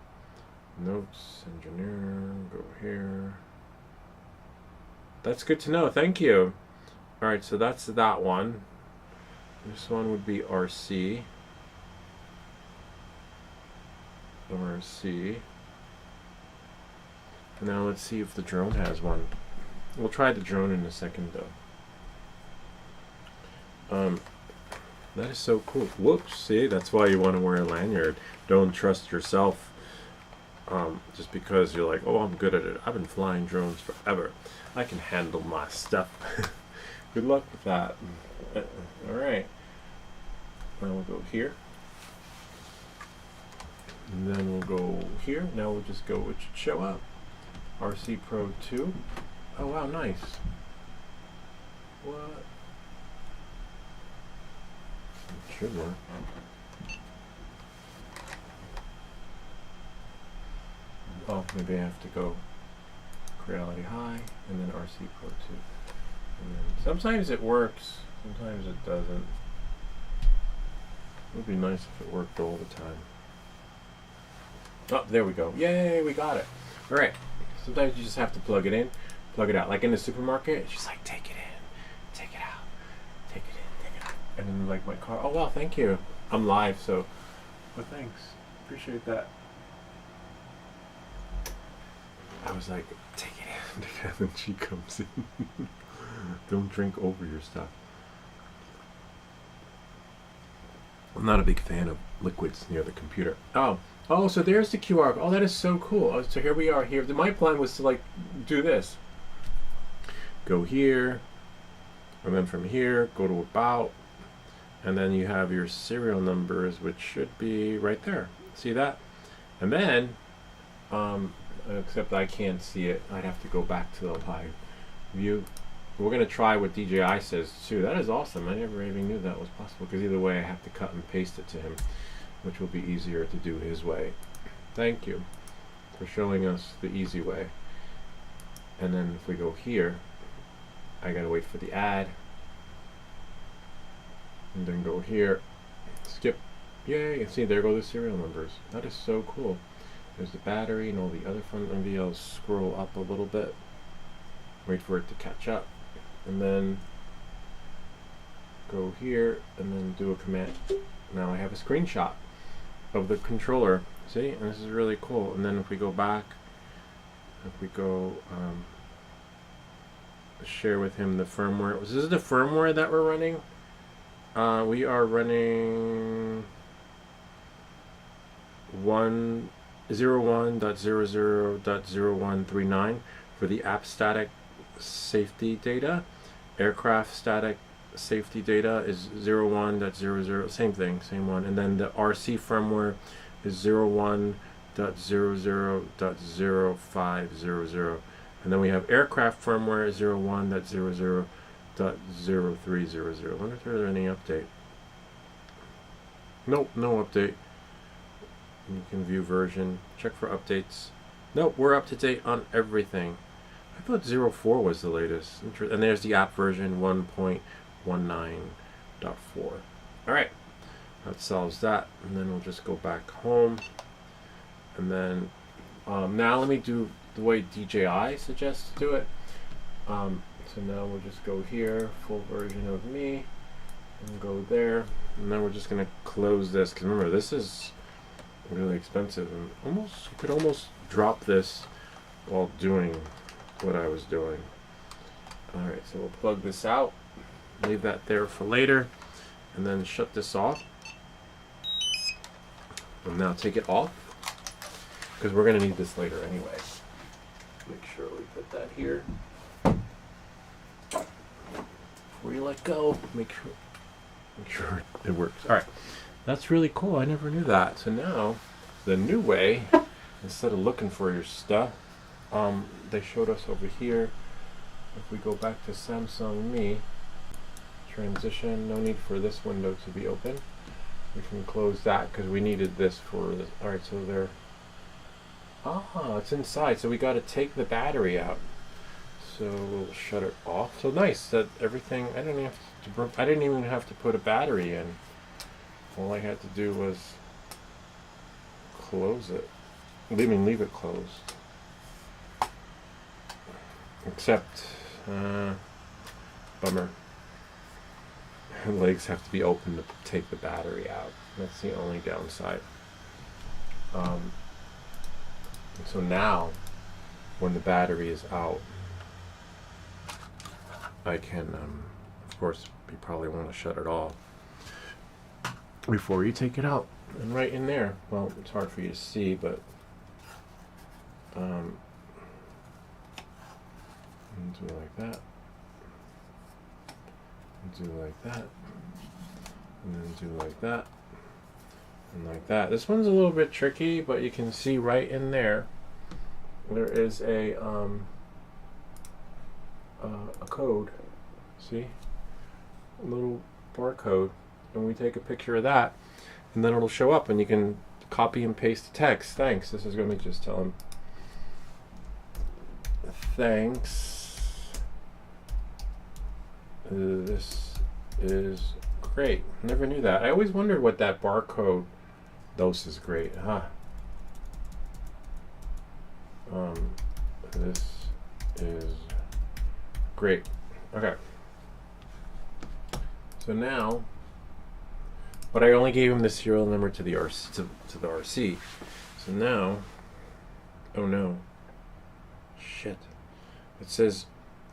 Notes, engineer, go here. That's good to know. Thank you. Alright, so that's that one. This one would be RC. RC. Now let's see if the drone has one. We'll try the drone in a second though. That is so cool. Whoops, see, that's why you want to wear a lanyard. Don't trust yourself just because you're like, oh, I'm good at it. I've been flying drones forever. I can handle my stuff. Good luck with that. Alright. Now we'll go here. And then we'll go here. Now we'll just go, it should show up. RC Pro 2. Oh wow, nice. What? It should work. Oh, maybe I have to go Creality High and then RC Pro 2. And then sometimes it works, sometimes it doesn't. It would be nice if it worked all the time. Oh, there we go. Yay, we got it. Alright. Sometimes you just have to plug it in, plug it out. Like in the supermarket, it's just like, take it in, take it out, take it in, take it out. And then like my car, oh wow, thank you. I'm live, so, well thanks. Appreciate that. I was like, take it in. And then she comes in. Don't drink over your stuff. I'm not a big fan of liquids near the computer. Oh, so there's the QR. Oh, that is so cool. Oh, so here we are here. My plan was to like do this. Go here, and then from here, go to about, and then you have your serial numbers, which should be right there. See that? And then, except I can't see it. I'd have to go back to the live view. We're going to try what DJI says too. That is awesome. I never even knew that was possible, because either way I have to cut and paste it to him, which will be easier to do his way. Thank you for showing us the easy way. And then if we go here, I gotta wait for the ad, and then go here, skip, yay, and see, there go the serial numbers. That is so cool. There's the battery and all the other fun. Maybe I'll scroll up a little bit, wait for it to catch up, and then go here, and then do a command. Now I have a screenshot of the controller, see, and this is really cool. And then if we go back, if we go share with him the firmware. This is the firmware that we're running. We are running 01.00.0139 for the app static safety data. Aircraft static safety data is 01.00, same thing, same one. And then the RC firmware is 01.00.0500. And then we have aircraft firmware 01.00.0300. I wonder if there's any update. Nope, no update. You can view version, check for updates. Nope, we're up to date on everything. I thought 04 was the latest. And there's the app version 1.19.4. Alright, that solves that. And then we'll just go back home. And then now let me do the way DJI suggests to do it. So now we'll just go here, full version of me, and go there. And then we're just going to close this. Because remember, this is really expensive. And you could almost drop this while doing what I was doing. Alright, so we'll plug this out, leave that there for later, and then shut this off. And now take it off, because we're going to need this later anyway. Make sure we put that here. Before you let go, make sure it works. Alright, that's really cool. I never knew that. So now, the new way, instead of looking for your stuff, they showed us over here. If we go back to Samsung Me, transition, no need for this window to be open. We can close that because we needed this for this. Alright, so there. Ah, it's inside, so we got to take the battery out. So we'll shut it off. So nice that everything. I didn't even have to put a battery in. All I had to do was close it. Leave it closed. Except, bummer. The legs have to be open to take the battery out. That's the only downside. So now, when the battery is out, I can, of course, you probably want to shut it off before you take it out. And right in there, well, it's hard for you to see, but do it like that, and do it like that, and then do it like that, and like that. This one's a little bit tricky, but you can see right in there, there is a code. See? A little barcode. And we take a picture of that, and then it'll show up, and you can copy and paste the text. Thanks. This is going to just tell him. Thanks. This is great. Never knew that. I always wondered what that barcode. This is great, huh? This is great. Okay. So now, but I only gave him the serial number to the RC, to the RC. So now, oh no, shit. It says,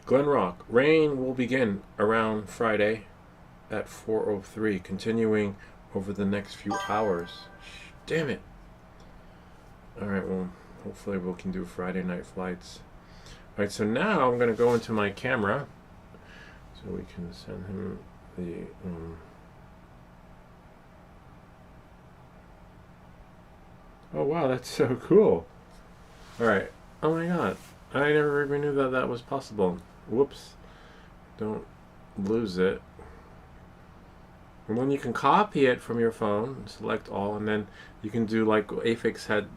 Glen Rock, rain will begin around Friday at 4:03, continuing over the next few hours. Damn it. Alright, well, hopefully we can do Friday night flights. Alright, so now I'm going to go into my camera so we can send him the... Oh wow, that's so cool. Alright, oh my god. I never even knew that that was possible. Whoops. Don't lose it. And then you can copy it from your phone, select all, and then you can do like Afix had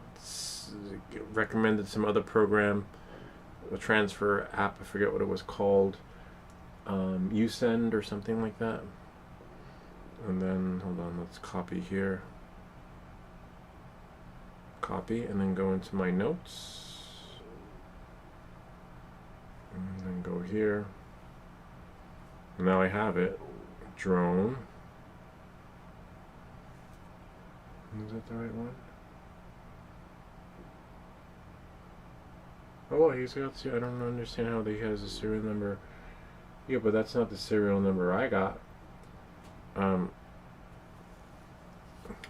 recommended some other program, a transfer app, I forget what it was called, Usend or something like that. And then, hold on, let's copy here. Copy, and then go into my notes. And then go here. Now I have it. Drone. Is that the right one? Oh, he's got. I don't understand how he has a serial number. Yeah, but that's not the serial number I got. Well,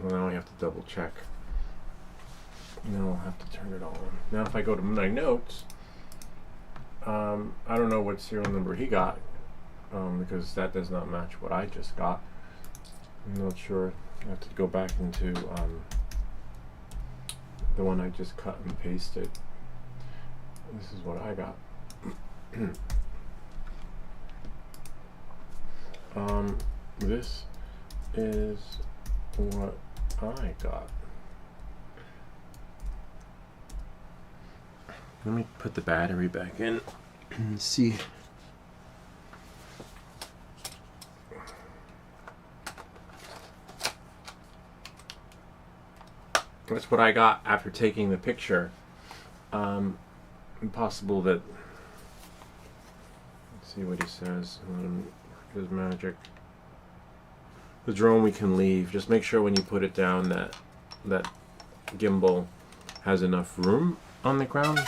now I have to double check. Now I'll have to turn it on. Now if I go to my notes, I don't know what serial number he got, because that does not match what I just got. I'm not sure. I have to go back into the one I just cut and pasted. This is what I got. This is what I got. Let me put the battery back in and see. That's what I got after taking the picture. Impossible that. Let's see what he says. His magic. The drone we can leave. Just make sure when you put it down that gimbal has enough room on the ground.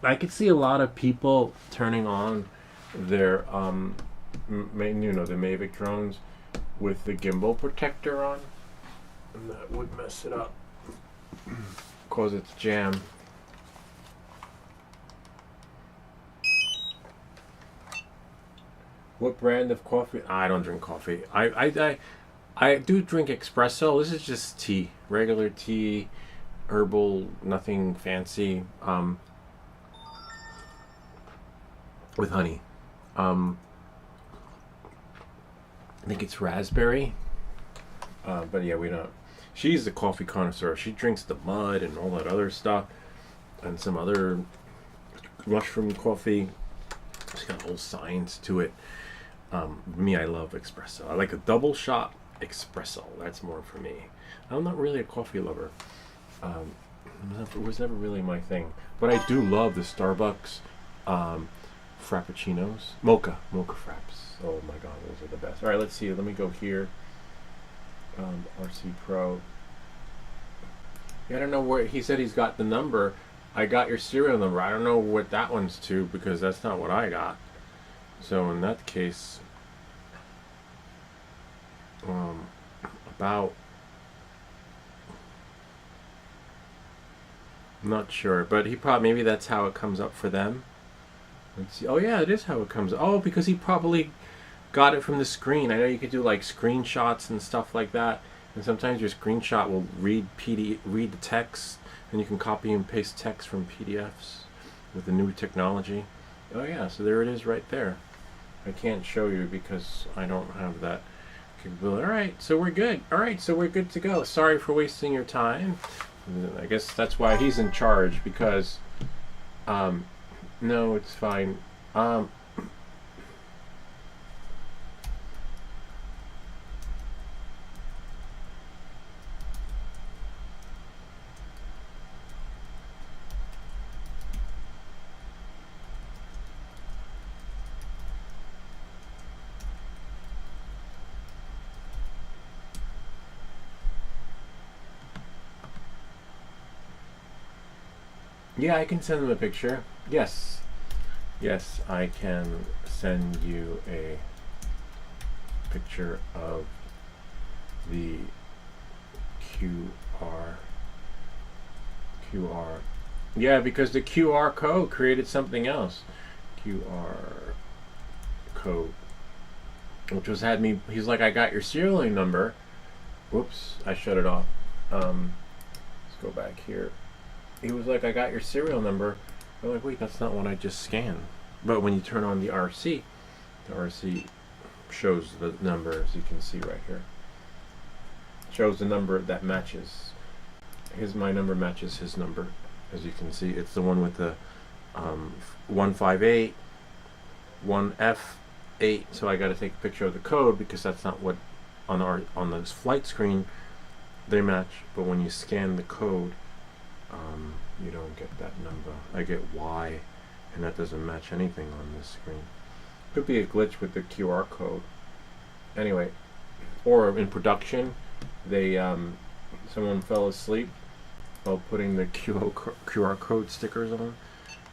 I could see a lot of people turning on their the Mavic drones with the gimbal protector on, and that would mess it up, cause it's jam. What brand of coffee? I don't drink coffee. I do drink espresso. This is just tea, regular tea, herbal, nothing fancy. With honey. I think it's raspberry. But yeah, we don't. She's the coffee connoisseur. She drinks the mud and all that other stuff, and some other mushroom coffee. She's got a whole science to it. Me, I love espresso. I like a double shot espresso. That's more for me. I'm not really a coffee lover. It was never really my thing. But I do love the Starbucks frappuccinos. Mocha fraps. Oh my god, those are the best. Alright, let's see. Let me go here. RC Pro. Yeah, I don't know where. He said he's got the number. I got your serial number. I don't know what that one's to, because that's not what I got. So in that case, I'm not sure, but he probably, maybe that's how it comes up for them. Let's see. Oh yeah, it is how it comes. Oh, because he probably got it from the screen. I know you could do like screenshots and stuff like that, and sometimes your screenshot will read the text, and you can copy and paste text from PDFs with the new technology. Oh yeah, so there it is right there. I can't show you because I don't have that capability. Alright, so we're good. Alright, so we're good to go. Sorry for wasting your time. I guess that's why he's in charge, because no, it's fine. Yeah, I can send them a picture. Yes. Yes, I can send you a picture of the QR. Yeah, because the QR code created something else. QR code. Which was had me, he's like, I got your serial number. Whoops, I shut it off. Let's go back here. He was like, I got your serial number. I'm like, wait, that's not what I just scanned. But when you turn on the RC shows the number, as you can see right here. Shows the number that matches. My number matches his number, as you can see. It's the one with the 158, 1F8. So I got to take a picture of the code, because that's not what on the flight screen they match. But when you scan the code, you don't get that number. I get Y, and that doesn't match anything on this screen. Could be a glitch with the QR code. Anyway, or in production, they someone fell asleep while putting the QR code stickers on,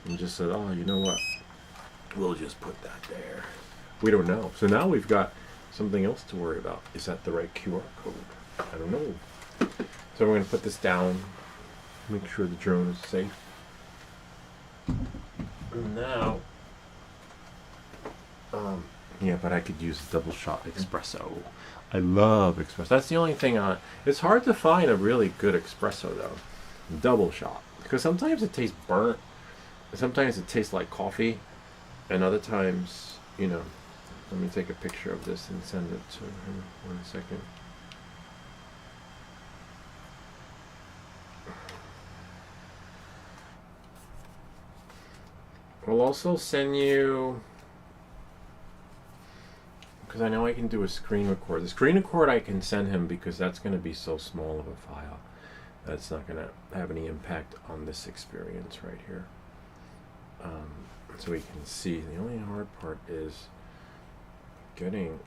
and just said, "Oh, you know what? We'll just put that there." We don't know. So now we've got something else to worry about. Is that the right QR code? I don't know. So we're going to put this down. Make sure the drone is safe. And now, yeah, but I could use double shot espresso. I love espresso. That's the only thing on. It's hard to find a really good espresso though, double shot, because sometimes it tastes burnt, sometimes it tastes like coffee, and other times, you know. Let me take a picture of this and send it to him. 1 second. I'll also send you, because I know I can do a screen record. The screen record I can send him because that's going to be so small of a file. That's not going to have any impact on this experience right here. So we can see. The only hard part is getting,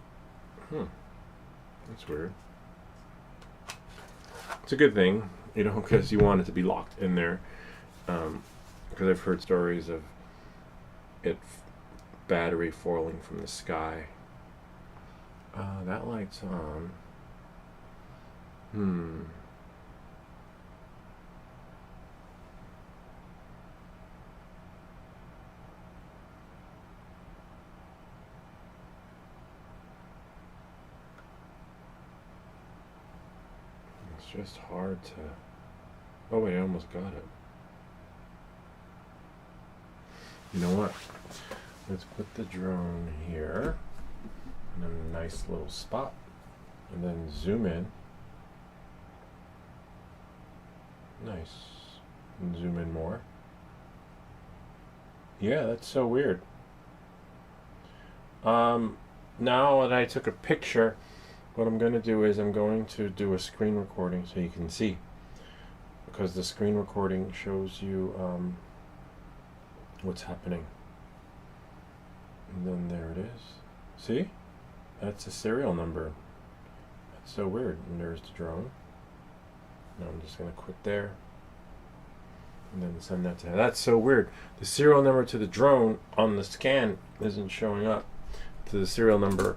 that's weird. It's a good thing, you know, because you want it to be locked in there. Because I've heard stories of it battery falling from the sky. That light's on. It's just hard to. Oh wait, I almost got it. You know what? Let's put the drone here in a nice little spot and then zoom in. Nice. And zoom in more. Yeah, that's so weird. Now that I took a picture, what I'm going to do is I'm going to do a screen recording so you can see, because the screen recording shows you what's happening. And then there it is. See? That's a serial number. That's so weird. And there's the drone. Now I'm just going to quit there and then send that to him. That's so weird. The serial number to the drone on the scan isn't showing up to the serial number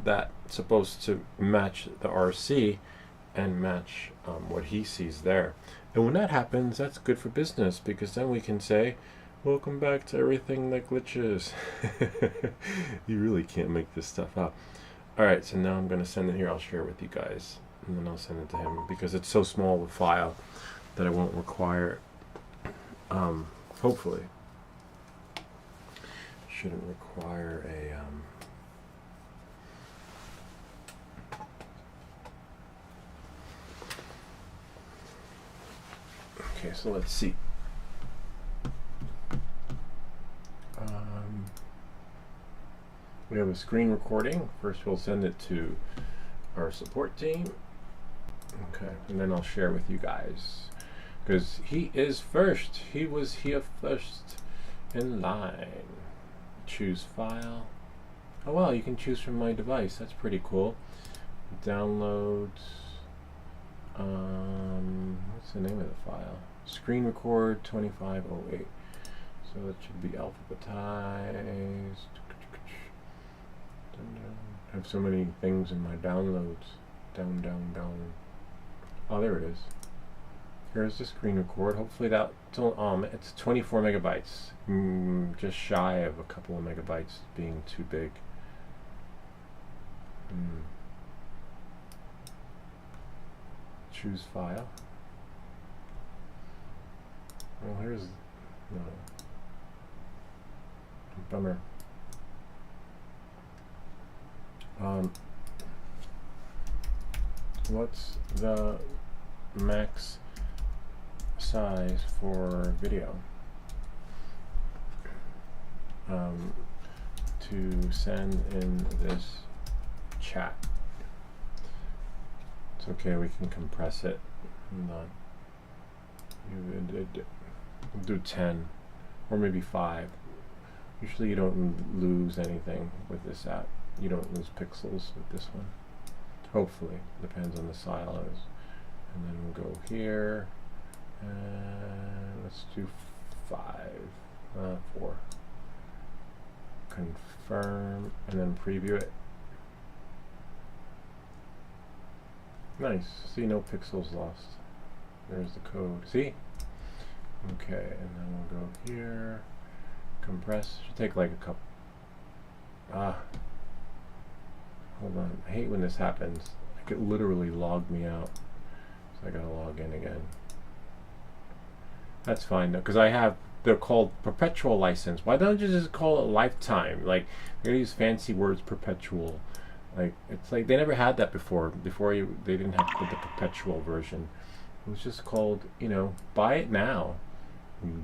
that's supposed to match the RC and match what he sees there. And when that happens, that's good for business, because then we can say, welcome back to everything that glitches. You really can't make this stuff up. Alright, so now I'm going to send it here. I'll share it with you guys, and then I'll send it to him, because it's so small of a file that I won't require, hopefully, shouldn't require a okay, so let's see. We have a screen recording. First we'll send it to our support team. Okay, and then I'll share with you guys, because he is first. He was here first in line. Choose file. Oh wow, you can choose from my device. That's pretty cool. Downloads. What's the name of the file? Screen record 2508. So that should be alphabetized. I have so many things in my downloads. Down. Oh, there it is. Here's the screen record. Hopefully that, it's 24 megabytes. Just shy of a couple of megabytes being too big. Choose file. Well, here's, no. Bummer. What's the max size for video to send in this chat? It's okay, we can compress it. We'll do 10 or maybe 5. Usually you don't lose anything with this app. You don't lose pixels with this one. Hopefully. Depends on the silos. And then we'll go here. And let's do 5. 4. Confirm. And then preview it. Nice. See, no pixels lost. There's the code. See? Okay, and then we'll go here. Compress. Should take like a couple. Hold on. I hate when this happens. It literally logged me out. So I gotta log in again. That's fine though, because they're called perpetual license. Why don't you just call it lifetime? Like, they're gonna use fancy words, perpetual. Like, it's like they never had that before. They didn't have the perpetual version. It was just called, buy it now.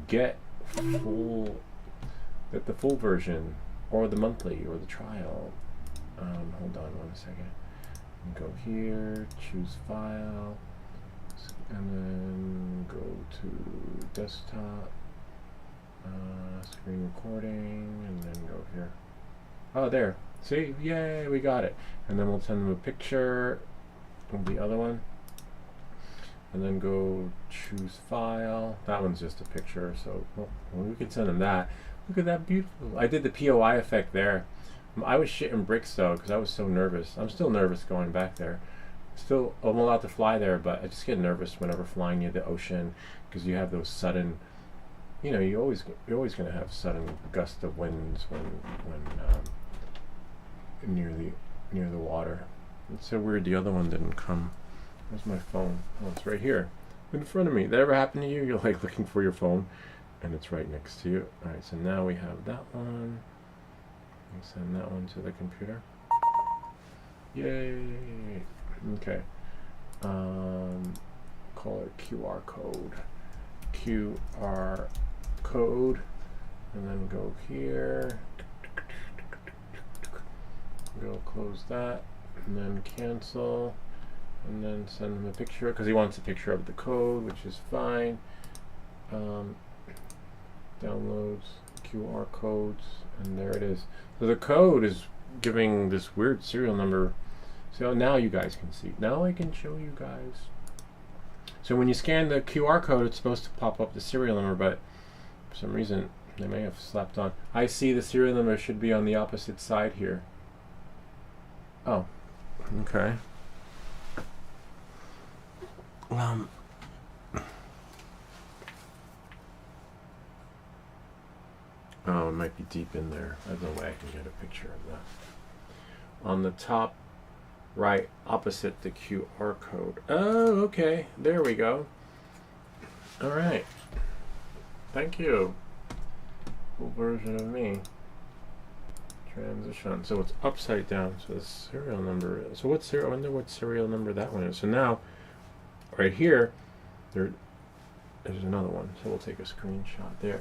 Get the full version, or the monthly, or the trial. Hold on 1 second. Go here, choose file, and then go to desktop, screen recording, and then go here. Oh, there. See? Yay, we got it. And then we'll send them a picture of the other one. And then go choose file. That one's just a picture, so we can send them that. Look at that beautiful. I did the POI effect there. I was shitting bricks though, because I was so nervous. I'm still nervous going back there. I'm allowed to fly there, but I just get nervous whenever flying near the ocean, because you have those sudden, you're always going to have sudden gust of winds when near the water. It's so weird. The other one didn't come. Where's my phone? Oh, it's right here, in front of me. That ever happened to you? You're like looking for your phone, and it's right next to you. All right, so now we have that one. I'll send that one to the computer. Yay! Okay. Call it QR code. QR code, and then go here. Go close that, and then cancel, and then send him a picture, because he wants a picture of the code, which is fine. Downloads, QR codes, and there it is. So the code is giving this weird serial number. So now you guys can see. Now I can show you guys. So when you scan the QR code, it's supposed to pop up the serial number, but for some reason they may have slapped on. I see the serial number should be on the opposite side here. Oh, okay. Oh, it might be deep in there. There's no way I can get a picture of that. On the top right, opposite the QR code. Oh, okay. There we go. All right. Thank you. Full version of me. Transition. So it's upside down. So the serial number. So I wonder what serial number that one is. So now, right here, there's another one. So we'll take a screenshot there.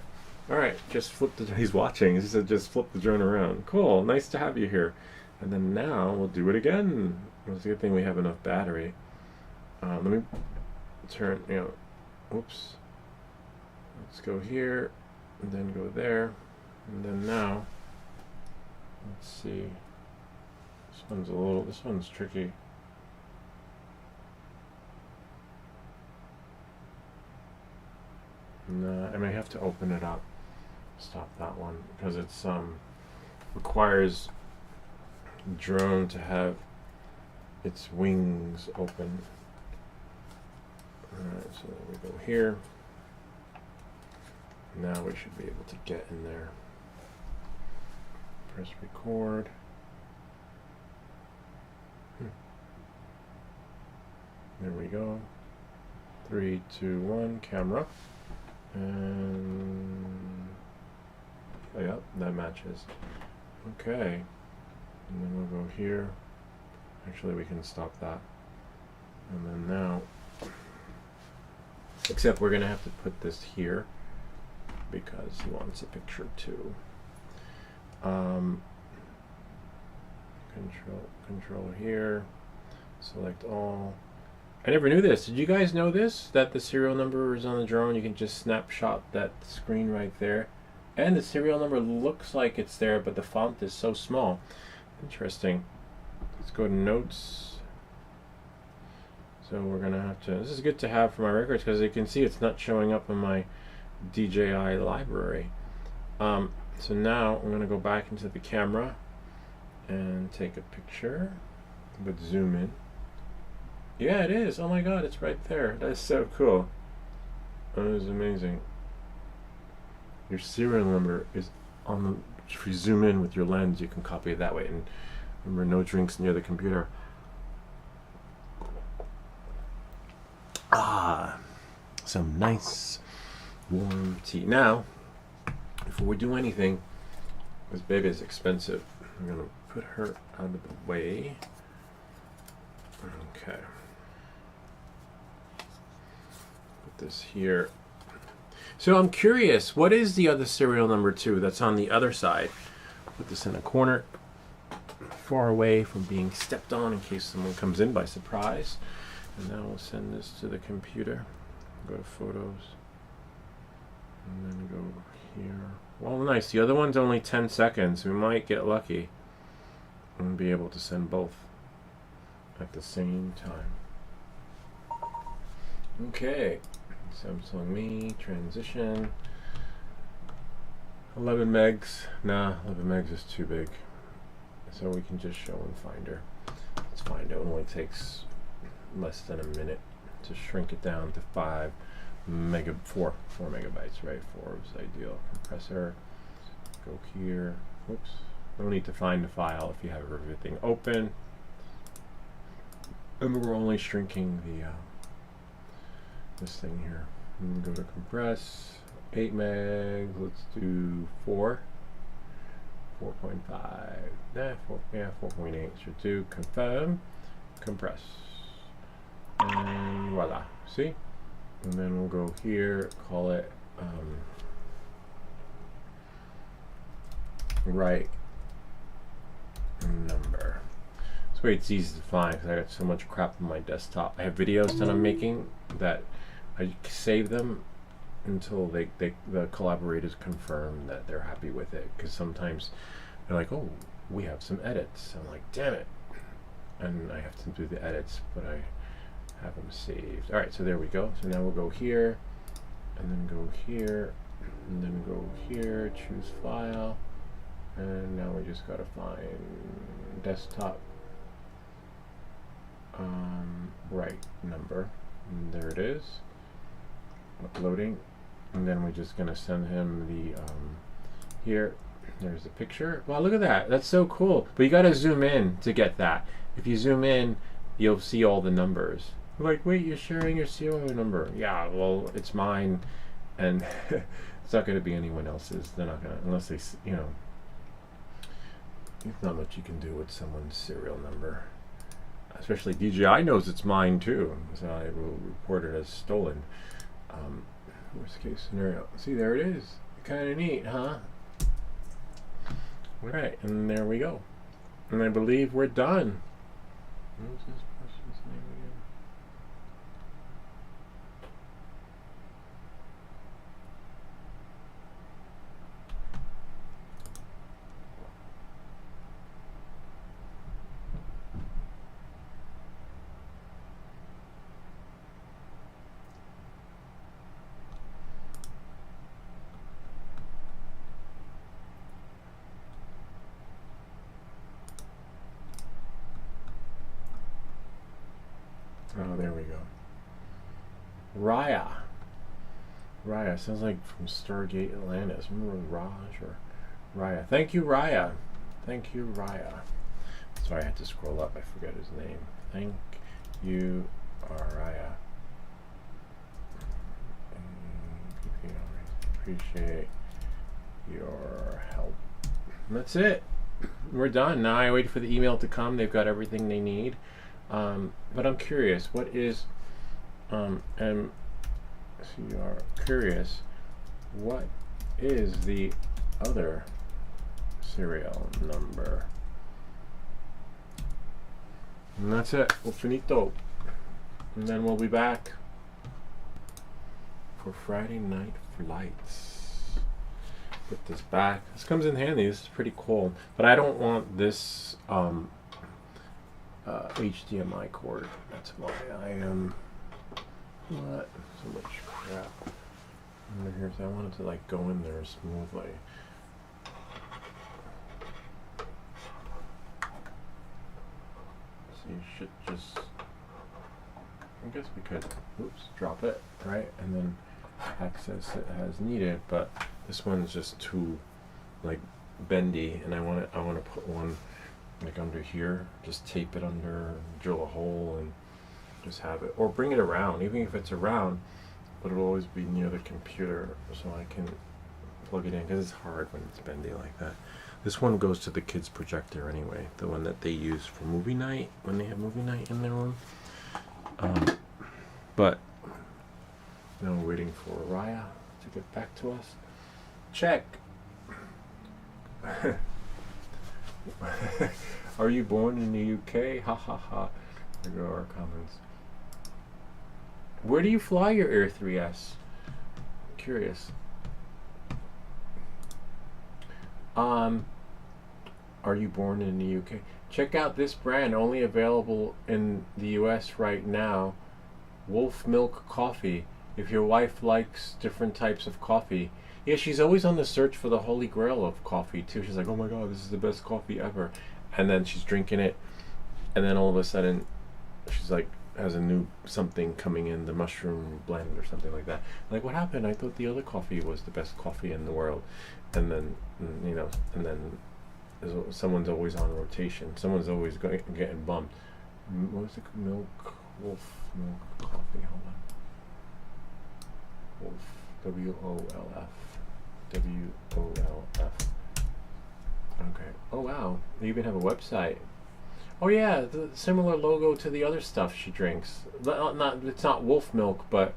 All right, just flip he's watching. He said just flip the drone around. Cool, nice to have you here. And then now we'll do it again. It's a good thing we have enough battery. Let me turn, oops. Let's go here, and then go there. And then now, let's see. This one's tricky. No, I may have to open it up. Stop that one, because it's requires the drone to have its wings open. Alright, so we go here. Now we should be able to get in there. Press record. There we go. 3, 2, 1, camera. And yep, that matches. Okay. And then we'll go here. Actually, we can stop that. And then now, except we're gonna have to put this here because he wants a picture too. Control here. Select all. I never knew this. Did you guys know this? That the serial number is on the drone. You can just snapshot that screen right there. And the serial number looks like it's there, but the font is so small. Interesting. Let's go to notes. So we're going to have to... This is good to have for my records because you can see it's not showing up in my DJI library. So now I'm going to go back into the camera and take a picture, but zoom in. Yeah, it is. Oh my god, it's right there. That's so cool. That is amazing. Your serial number is on the. If you zoom in with your lens, you can copy it that way. And remember, no drinks near the computer. Ah, some nice warm tea. Now, before we do anything, this baby is expensive. I'm gonna put her out of the way. Okay. Put this here. So I'm curious, what is the other serial number 2 that's on the other side? Put this in a corner, far away from being stepped on in case someone comes in by surprise. And now we'll send this to the computer. Go to photos. And then go here. Well, nice. The other one's only 10 seconds. We might get lucky and be able to send both at the same time. Okay. Samsung Me, transition. 11 megs. Nah, 11 megs is too big. So we can just show in Finder. It's fine. It only takes less than a minute to shrink it down to 4 megabytes, right? 4 is ideal. Compressor. Go here. Whoops. No need to find the file if you have everything open. And we're only shrinking the this thing here. And go to compress. 8 meg. Let's do 4. 4.5. Nah, 4.8 should do. Confirm. Compress. And voila. See? And then we'll go here. Call it right number. This way it's easy to find because I got so much crap on my desktop. I have videos that I'm making that I save them until the collaborators confirm that they're happy with it. Because sometimes they're like, oh, we have some edits. I'm like, damn it. And I have to do the edits, but I have them saved. All right, so there we go. So now we'll go here, and then go here, and then go here, choose file, and now we just gotta find desktop right number. And there it is. Uploading, and then we're just gonna send him the here. There's the picture. Wow, look at that. That's so cool. But you gotta zoom in to get that. If you zoom in, you'll see all the numbers. Like, wait, you're sharing your serial number. Yeah, well, it's mine, and it's not going to be anyone else's. They're not going to, unless they, you know, there's not much you can do with someone's serial number. Especially DJI knows it's mine too, so I will report it as stolen. Worst case scenario. See, there it is. Kind of neat, huh? All right, and there we go. And I believe we're done. What was this person's name again? Oh, there we go. Raya. Raya sounds like from Stargate Atlantis. Remember Raj or Raya? Thank you, Raya. Thank you, Raya. Sorry, I had to scroll up. I forgot his name. Thank you, Raya. Appreciate your help. And that's it. We're done. Now I wait for the email to come. They've got everything they need. But I'm curious, what is, MCR curious, what is the other serial number? And that's it. Well, finito. And then we'll be back for Friday night flights. Put this back. This comes in handy. This is pretty cool. But I don't want this, HDMI cord. That's why I am what so much crap under here. So I wanted to like go in there smoothly. So you should just I guess we could, drop it, right? And then access it as needed, but this one's just too, like, bendy, and I want to put one, like, under here, just tape it under, drill a hole, and just have it, or bring it around, even if it's around, but it'll always be near the computer, so I can plug it in, because it's hard when it's bendy like that. This one goes to the kids' projector anyway, the one that they use for movie night, when they have movie night in their room. But now we're waiting for Raya to get back to us. Check. Are you born in the UK? Ha ha ha. There go our comments. Where do you fly your Air 3S? I'm curious. Are you born in the UK? Check out this brand, only available in the US right now. Wolf Milk Coffee. If your wife likes different types of coffee. Yeah, she's always on the search for the holy grail of coffee too. She's like, oh my god, this is the best coffee ever. And then she's drinking it, and then all of a sudden she's like, has a new something coming in, the mushroom blend or something like that. Like, what happened? I thought the other coffee was the best coffee in the world. And then, you know, and then someone's always on rotation. Someone's always getting bumped. What was it? Wolf Milk Coffee. Hold on. Wolf. WOLF. WOLF. Okay. Oh wow. They even have a website. Oh yeah, the similar logo to the other stuff she drinks. It's not wolf milk, but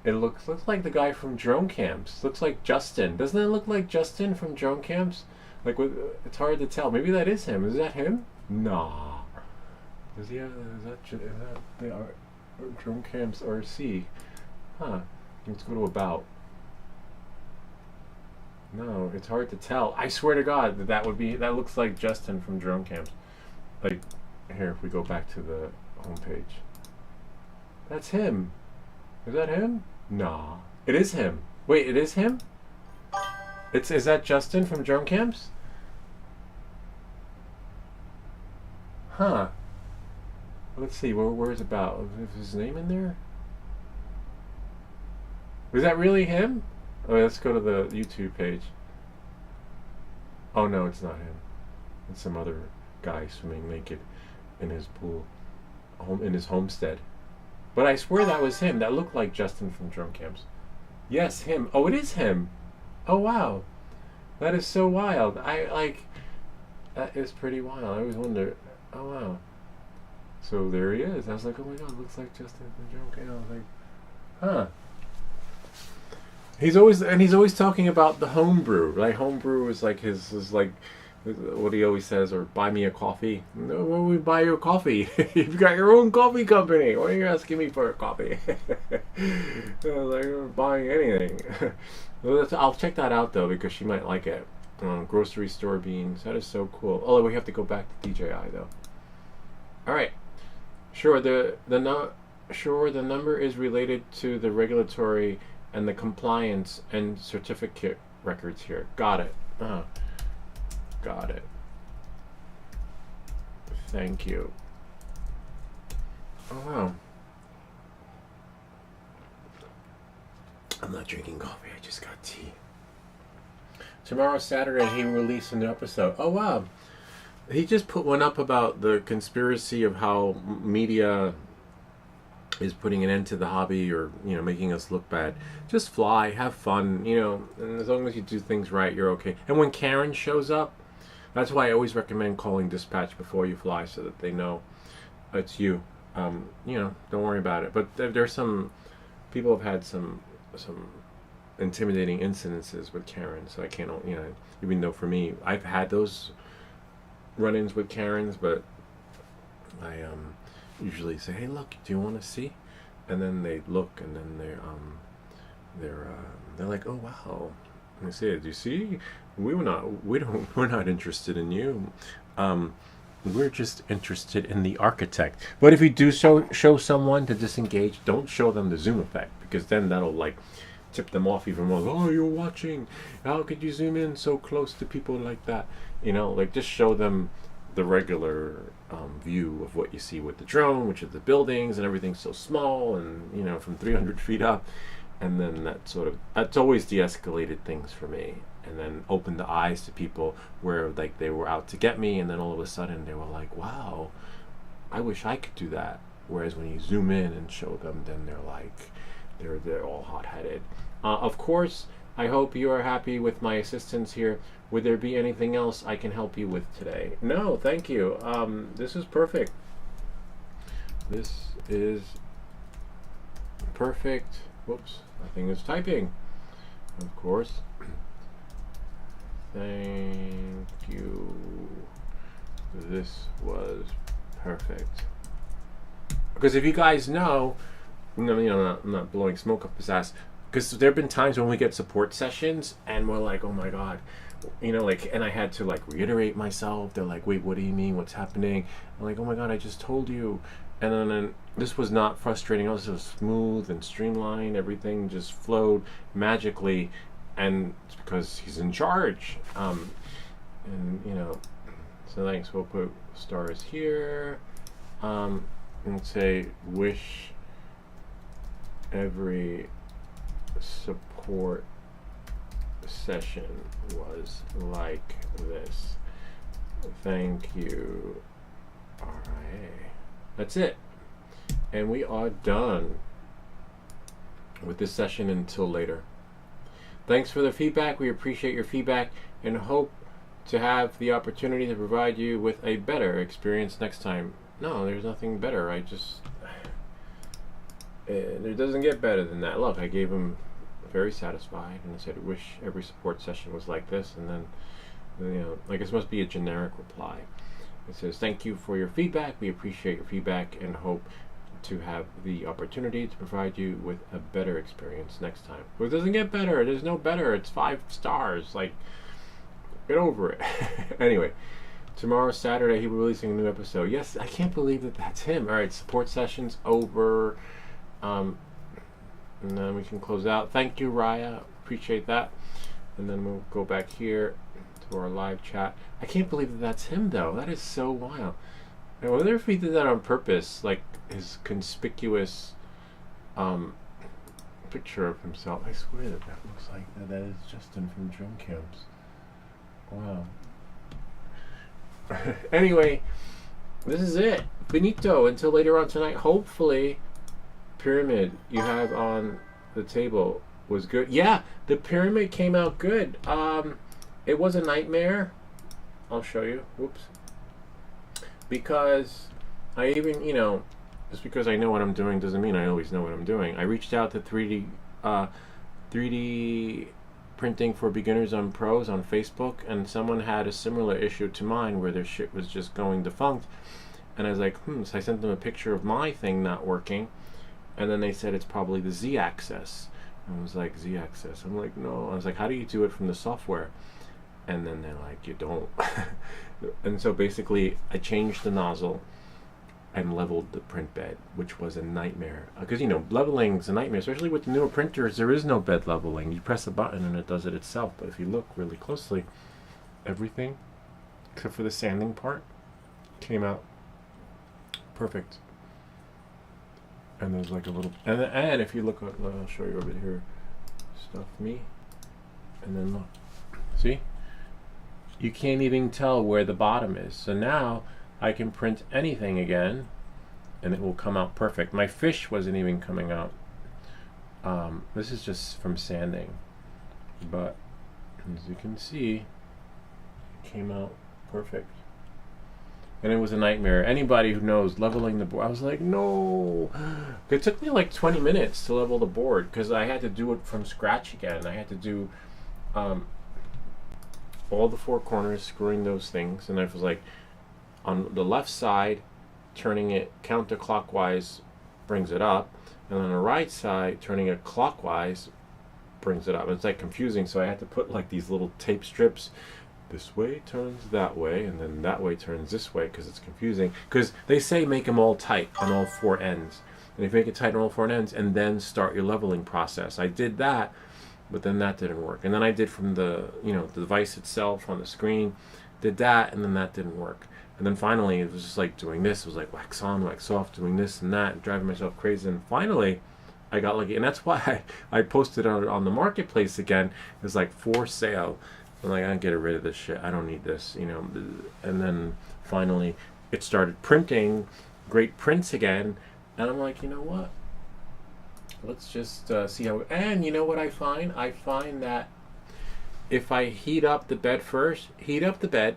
it looks like the guy from Drone Camps. Looks like Justin. Doesn't it look like Justin from Drone Camps? Like, it's hard to tell. Maybe that is him. Is that him? Nah. Is that the Drone Camps RC? Huh. Let's go to about. No, it's hard to tell. I swear to God that looks like Justin from Drone Camps. Like, here, if we go back to the homepage. That's him. Is that him? Nah. It is him. Wait, it is him? Is that Justin from Drone Camps? Huh. Let's see, where is about? Is his name in there? Is that really him? Oh, let's go to the YouTube page. Oh no, it's not him. It's some other guy swimming naked in his pool, in his homestead. But I swear that was him. That looked like Justin from Drone Camps. Yes, him. Oh, it is him. Oh wow, that is so wild. That is pretty wild. I always wonder. Oh wow. So there he is. I was like, oh my god, it looks like Justin from Drone Camps. I was like, huh. He's always talking about the homebrew, right? Homebrew is like his like what he always says, or buy me a coffee. No, why would we buy you a coffee? You've got your own coffee company. Why are you asking me for a coffee? I was like, I'm buying anything. Well, I'll check that out though, because she might like it. Grocery store beans. That is so cool. Oh, we have to go back to DJI though. All right. Sure. The number is related to the regulatory and the compliance and certificate records here. Got it. Got it. Thank you. Oh wow. I'm not drinking coffee, I just got tea. Tomorrow, Saturday, he released a new episode. Oh wow. He just put one up about the conspiracy of how media is putting an end to the hobby, or making us look bad. Just fly, have fun, and as long as you do things right, you're okay. And when Karen shows up, that's why I always recommend calling dispatch before you fly, so that they know it's you. Don't worry about it. But there's some people have had some intimidating incidences with Karen, so I can't, even though for me, I've had those run-ins with Karens, but I usually say, hey, look, do you want to see? And then they look, and then they're like, oh wow. And I say, do you see? We're not interested in you. We're just interested in the architect. But if you do show someone to disengage, don't show them the zoom effect, because then that'll like tip them off even more. Oh, you're watching. How could you zoom in so close to people like that? Like just show them the regular view of what you see with the drone, which is the buildings and everything's so small and, you know, from 300 feet up. And then that's always de-escalated things for me, and then opened the eyes to people where like they were out to get me, and then all of a sudden they were like, wow, I wish I could do that. Whereas when you zoom in and show them, then they're like, they're all hot-headed. Of course, I hope you are happy with my assistance here. Would there be anything else I can help you with today? No, thank you. This is perfect. This is perfect. Whoops, nothing is typing. Of course. Thank you. This was perfect. Because if you guys know, I'm not blowing smoke up his ass. Because there have been times when we get support sessions and we're like, oh my god, you know, like, and I had to like reiterate myself. They're like, wait, what do you mean? What's happening? I'm like, oh my god, I just told you. And then this was not frustrating. It was so smooth and streamlined. Everything just flowed magically, and it's because he's in charge. And you know, so thanks. We'll put stars here, and say wish every support session was like this. Thank you. All right. That's it. And we are done with this session until later. Thanks for the feedback. We appreciate your feedback and hope to have the opportunity to provide you with a better experience next time. No, there's nothing better. It doesn't get better than that. Look, I gave him very satisfied, and I said, wish every support session was like this, and then, you know, like this must be a generic reply. It says, thank you for your feedback. We appreciate your feedback and hope to have the opportunity to provide you with a better experience next time. But it doesn't get better. There's no better. It's 5 stars. Like, get over it. Anyway, tomorrow, Saturday, he'll be releasing a new episode. Yes, I can't believe that that's him. All right, support sessions over. And then we can close out. Thank you, Raya. Appreciate that. And then we'll go back here to our live chat. I can't believe that that's him, though. That is so wild. I wonder if he did that on purpose, like his conspicuous picture of himself. I swear that looks like that is Justin from Drum Camps. Wow. Anyway, this is it. Finito. Until later on tonight. Hopefully, pyramid you have on the table was good. Yeah, the pyramid came out good. It was a nightmare. I'll show you. Whoops. Because I even, you know, just because I know what I'm doing doesn't mean I always know what I'm doing. I reached out to 3D printing for beginners on pros on Facebook, and someone had a similar issue to mine where their shit was just going defunct. And I was like, so I sent them a picture of my thing not working, and then they said it's probably the Z-axis. I was like, Z-axis? I'm like, no. I was like, how do you do it from the software? And then they're like, you don't. And so basically, I changed the nozzle and leveled the print bed, which was a nightmare. Because, you know, leveling's a nightmare, especially with the newer printers. There is no bed leveling. You press a button and it does it itself. But if you look really closely, everything, except for the sanding part, came out perfect. And there's like a little, and if you look, I'll show you over here, stuff me, and then look, see? You can't even tell where the bottom is. So now I can print anything again and it will come out perfect. My fish wasn't even coming out. This is just from sanding, but as you can see, it came out perfect. And it was a nightmare. Anybody who knows leveling the board, I was like, no. It took me like 20 minutes to level the board because I had to do it from scratch again. I had to do all the 4 corners, screwing those things, and I was like, on the left side, turning it counterclockwise brings it up, and on the right side, turning it clockwise brings it up. It's like confusing, so I had to put like these little tape strips. This way turns that way, and then that way turns this way, because it's confusing. Because they say make them all tight on all 4 ends, and if you make it tight on all 4 ends, and then start your leveling process. I did that, but then that didn't work. And then I did from the, you know, the device itself on the screen, did that, and then that didn't work. And then finally, it was just like doing this. It was like wax on, wax off, doing this and that, driving myself crazy. And finally, I got lucky. And that's why I posted on the marketplace again. It was like for sale. I'm like, I can get rid of this shit. I don't need this, you know. And then finally, it started printing great prints again. And I'm like, you know what? Let's just see how. And you know what I find? I find that if I heat up the bed first, heat up the bed,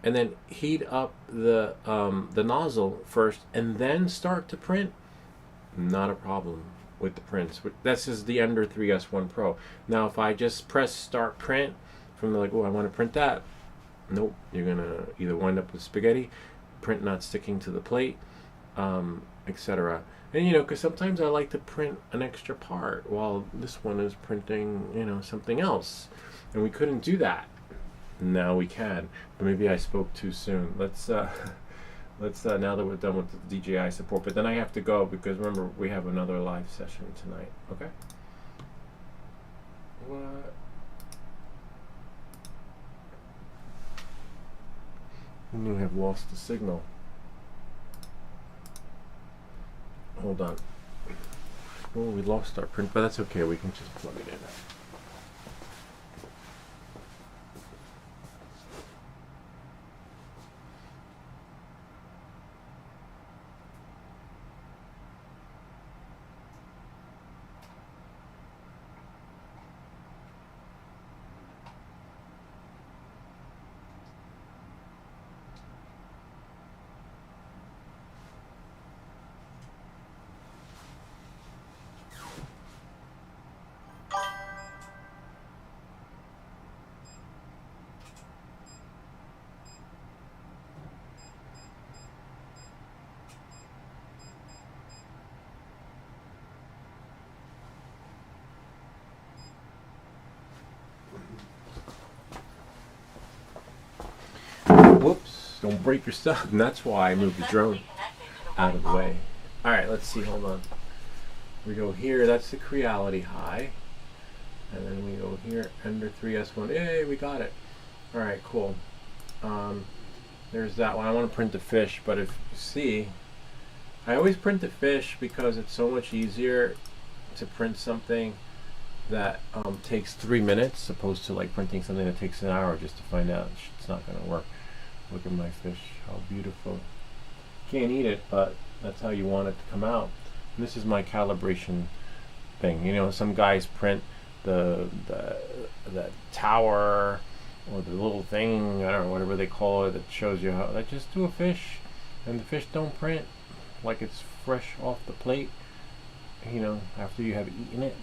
and then heat up the nozzle first, and then start to print, not a problem with the prints. This is the Ender 3S1 Pro. Now, if I just press start print from like, oh, I want to print that, nope, you're gonna either wind up with spaghetti, print not sticking to the plate, etc. And you know, because sometimes I like to print an extra part while this one is printing, you know, something else, and we couldn't do that. Now we can, but maybe I spoke too soon. Let's now that we're done with the DJI support, but then I have to go because remember we have another live session tonight. Okay. What? We have lost the signal. Hold on. Oh, we lost our print, but that's okay. We can just plug it in. Whoops, don't break your stuff. And that's why I moved the drone out of the way. Alright, let's see, hold on. We go here, that's the Creality High. And then we go here, Ender 3S1. Yay, we got it. Alright, cool. There's that one. I want to print the fish, but if you see, I always print the fish because it's so much easier to print something that takes 3 minutes opposed to like printing something that takes an hour just to find out it's not going to work. Look at my fish, how beautiful. Can't eat it, but that's how you want it to come out. And this is my calibration thing. You know, some guys print the tower or the little thing, I don't know, whatever they call it, that shows you how. Like, just do a fish, and the fish don't print like it's fresh off the plate. You know, after you have eaten it,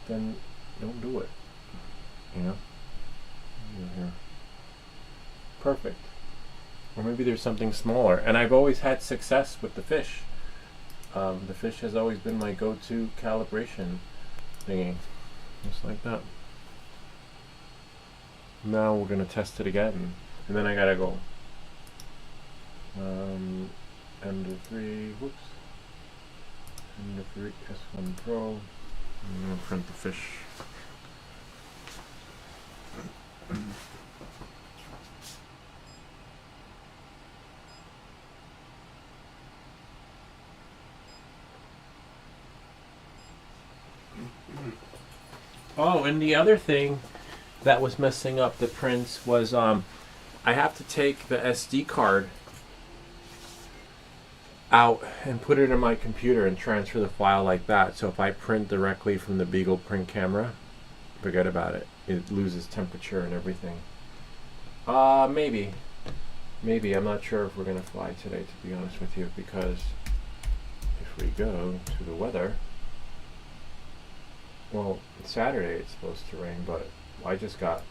then don't do it. You know, here. Perfect. Or maybe there's something smaller. And I've always had success with the fish. The fish has always been my go-to calibration thingy. Just like that. Now we're going to test it again. And then I got to go. Ender 3, whoops. Ender 3 S1 Pro. I'm going to print the fish. Oh, and the other thing that was messing up the prints was I have to take the SD card out and put it in my computer and transfer the file like that. So if I print directly from the Beagle print camera, forget about it. It loses temperature and everything. Maybe. I'm not sure if we're going to fly today, to be honest with you, because if we go to the weather, well, Saturday it's supposed to rain, but I just got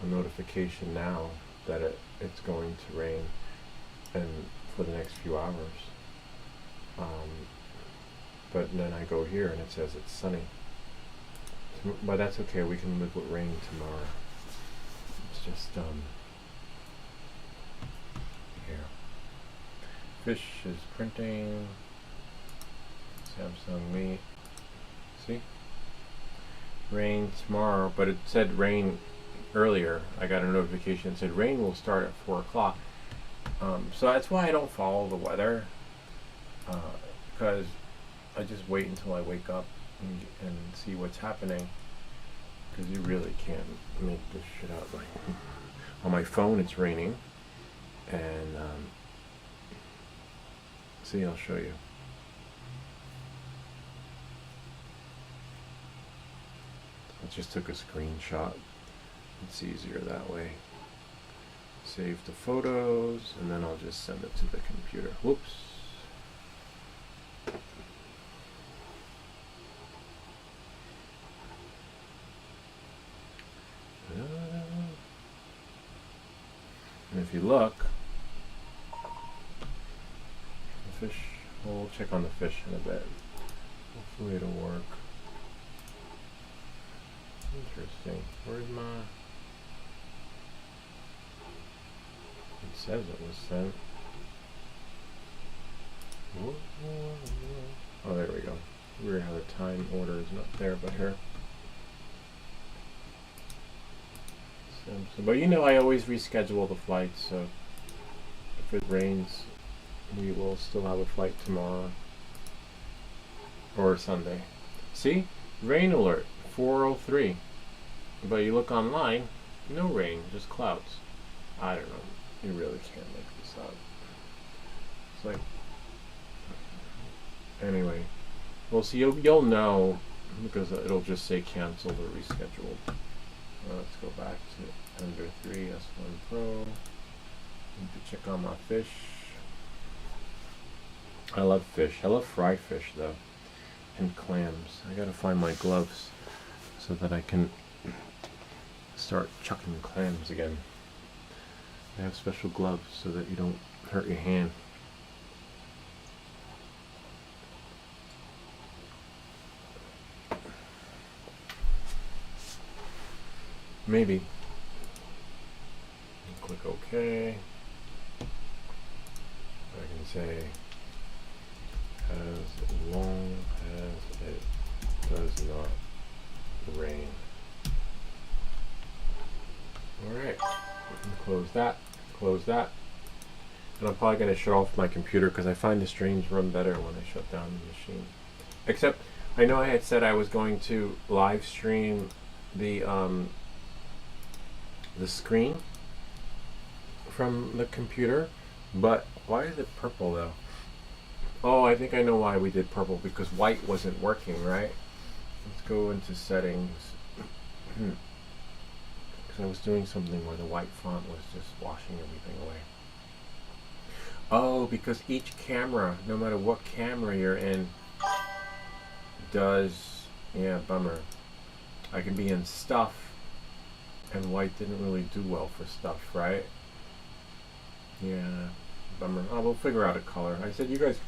a notification now that it's going to rain and for the next few hours. But then I go here and it says it's sunny. But that's okay, we can live with rain tomorrow. It's just here. Fish is printing. Samsung meat. See? Rain tomorrow, but it said rain earlier. I got a notification that said rain will start at 4 o'clock. So that's why I don't follow the weather, because I just wait until I wake up and see what's happening, because you really can't make this shit out. Like on my phone it's raining, and see, I'll show you. I just took a screenshot. It's easier that way. Save the photos, and then I'll just send it to the computer. Whoops. And if you look, the fish, we'll check on the fish in a bit. Hopefully it'll work. Interesting. Where's my... It says it was sent. Oh, there we go. Weird how the time order is not there, but here. But you know, I always reschedule the flight, so if it rains, we will still have a flight tomorrow or Sunday. See? Rain alert, 4:03. But you look online, no rain, just clouds. I don't know. You really can't make this up. It's like, anyway, well, see, you'll know because it'll just say canceled or rescheduled. Let's go back to Ender 3 S1 Pro. Need to check on my fish. I love fish. I love fried fish though, and clams. I gotta find my gloves so that I can start chucking clams again. I have special gloves so that you don't hurt your hand. Maybe. Click OK. I can say, as long as it does not rain. Alright, close that, and I'm probably going to shut off my computer because I find the streams run better when I shut down the machine. Except, I know I had said I was going to live stream the screen from the computer, but why is it purple though? Oh, I think I know why we did purple, because white wasn't working, right? Let's go into settings. Because I was doing something where the white font was just washing everything away. Oh, because each camera, no matter what camera you're in, does, yeah, bummer. I can be in stuff, and white didn't really do well for stuff, right? Yeah, bummer. Oh, we'll figure out a color. I said you guys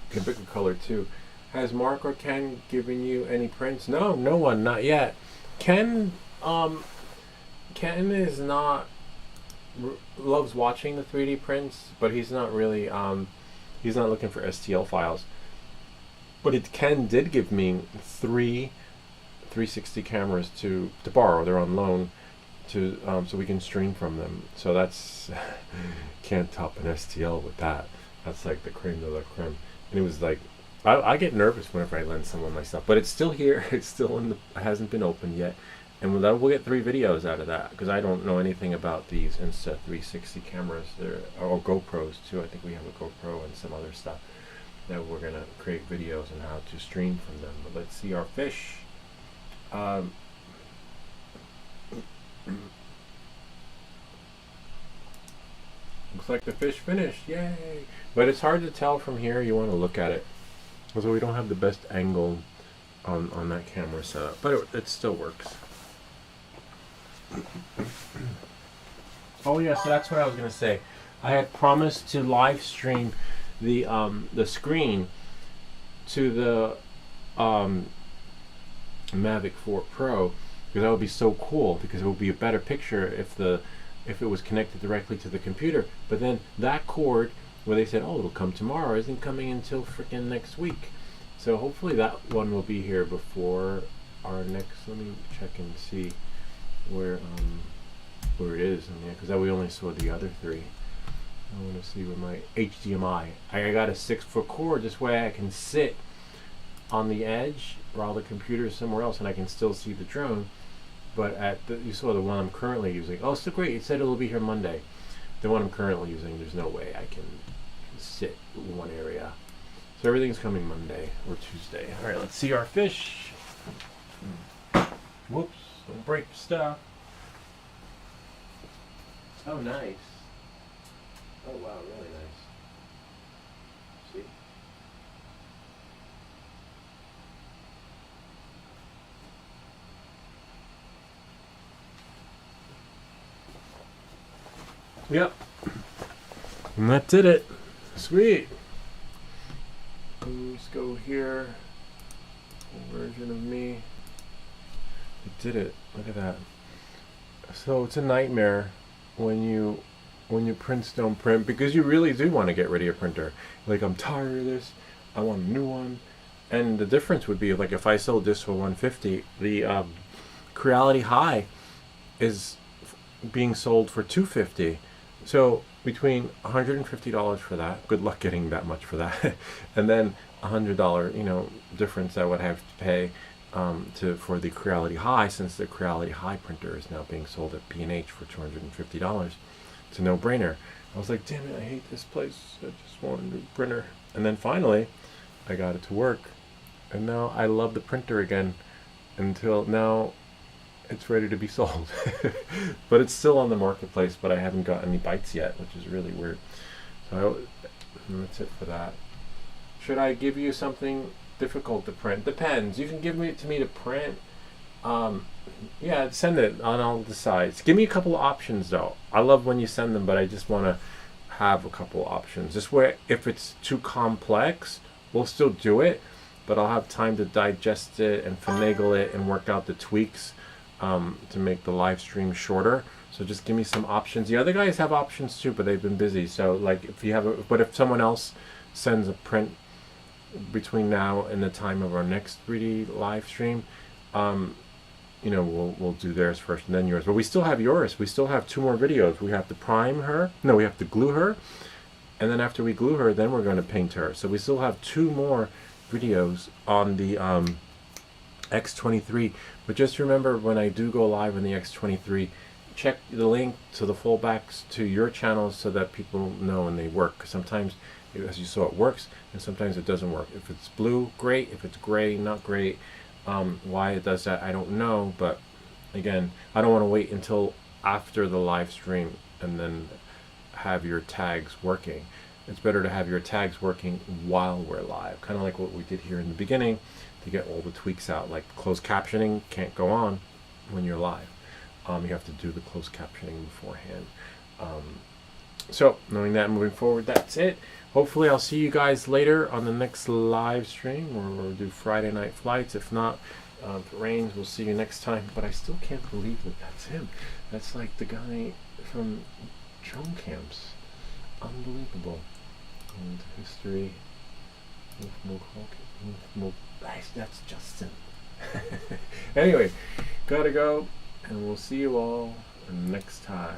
can pick a color too. Has Mark or Ken given you any prints? No, no one, not yet. Ken is not loves watching the 3D prints, but he's not really he's not looking for STL files. But Ken did give me 3 360 cameras to borrow. They're on loan to so we can stream from them. So that's can't top an STL with that. That's like the creme de la creme. And it was like I get nervous whenever I lend someone my stuff, but it's still here. It's still in the. It hasn't been opened yet. And we'll get 3 videos out of that, because I don't know anything about these Insta360 cameras, or GoPros too. I think we have a GoPro and some other stuff that we're gonna create videos on how to stream from them. But let's see our fish. Looks like the fish finished, yay! But it's hard to tell from here. You want to look at it, so we don't have the best angle on that camera setup, but it still works. Oh yeah, so that's what I was gonna say. I had promised to live stream the screen to the Mavic 4 Pro, because that would be so cool, because it would be a better picture if it was connected directly to the computer. But then that cord where they said, oh, it'll come tomorrow, isn't coming until freaking next week. So hopefully that one will be here before our next. Let me check and see where it is, because we only saw the other 3. I want to see with my HDMI. I got a 6-foot cord. This way I can sit on the edge while the computer is somewhere else and I can still see the drone. But you saw the one I'm currently using. Oh, so great. It said it'll be here Monday. The one I'm currently using, there's no way I can sit in one area. So everything's coming Monday or Tuesday. All right, let's see our fish. Whoops, don't break stuff. Oh, nice. Oh, wow, really nice. See? Yep. And that did it. Sweet. Let's go here. Version of me. It did it. Look at that. So it's a nightmare when you prints don't print, because you really do want to get rid of your printer. Like, I'm tired of this. I want a new one. And the difference would be, like, if I sold this for $150, the Creality High is being sold for $250. So between $150 for that, good luck getting that much for that, and then $100, difference I would have to pay for the Creality High, since the Creality High printer is now being sold at B&H for $250. It's a no-brainer. I was like, damn it, I hate this place. I just want a new printer. And then finally, I got it to work, and now I love the printer again. Until now, it's ready to be sold. But it's still on the marketplace, but I haven't got any bites yet, which is really weird. So that's it for that. Should I give you something difficult to print? Depends. You can give it to me to print. Yeah, send it and I'll decide. Give me a couple of options though. I love when you send them, but I just want to have a couple of options. This way, if it's too complex, we'll still do it, but I'll have time to digest it and finagle it and work out the tweaks to make the live stream shorter. So just give me some options. The other guys have options too, but they've been busy. So like, if someone else sends a print between now and the time of our next 3D live stream, we'll do theirs first and then yours. But we still have yours. We still have 2 more videos. We have to prime her. No, we have to glue her. And then after we glue her, then we're going to paint her. So we still have 2 more videos on the X23. But just remember, when I do go live on the X23, check the link to the fallbacks to your channels so that people know when they work. Sometimes, as you saw, it works, and sometimes it doesn't work. If it's blue, great. If it's gray, not great. Why it does that, I don't know. But again, I don't want to wait until after the live stream and then have your tags working. It's better to have your tags working while we're live, kind of like what we did here in the beginning, to get all the tweaks out. Like closed captioning can't go on when you're live. You have to do the closed captioning beforehand. So knowing that, moving forward, that's it. Hopefully I'll see you guys later on the next live stream, or we'll do Friday night flights. If not, if it rains, we'll see you next time. But I still can't believe that that's him. That's like the guy from drone camps. Unbelievable. And history. That's Justin. Anyway, gotta go, and we'll see you all next time.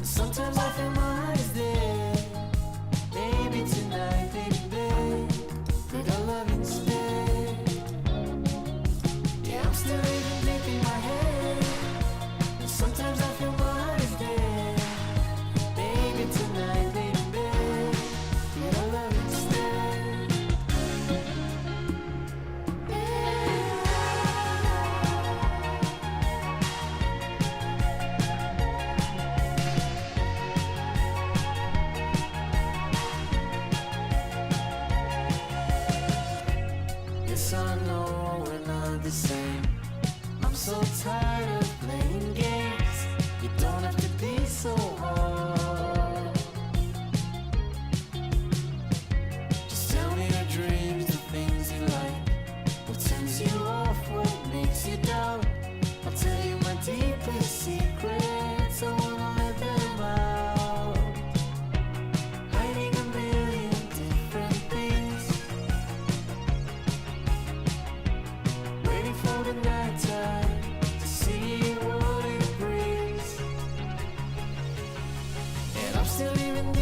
Sometimes I feel my heart is dead. Maybe tonight, baby, babe. be so hard. Just tell me your dreams, the things you like, what turns you off, what makes you doubt. I'll tell you my deepest secrets, I wanna let them out. Hiding a million different things, waiting for the night time to see what it brings. And I'm still leaving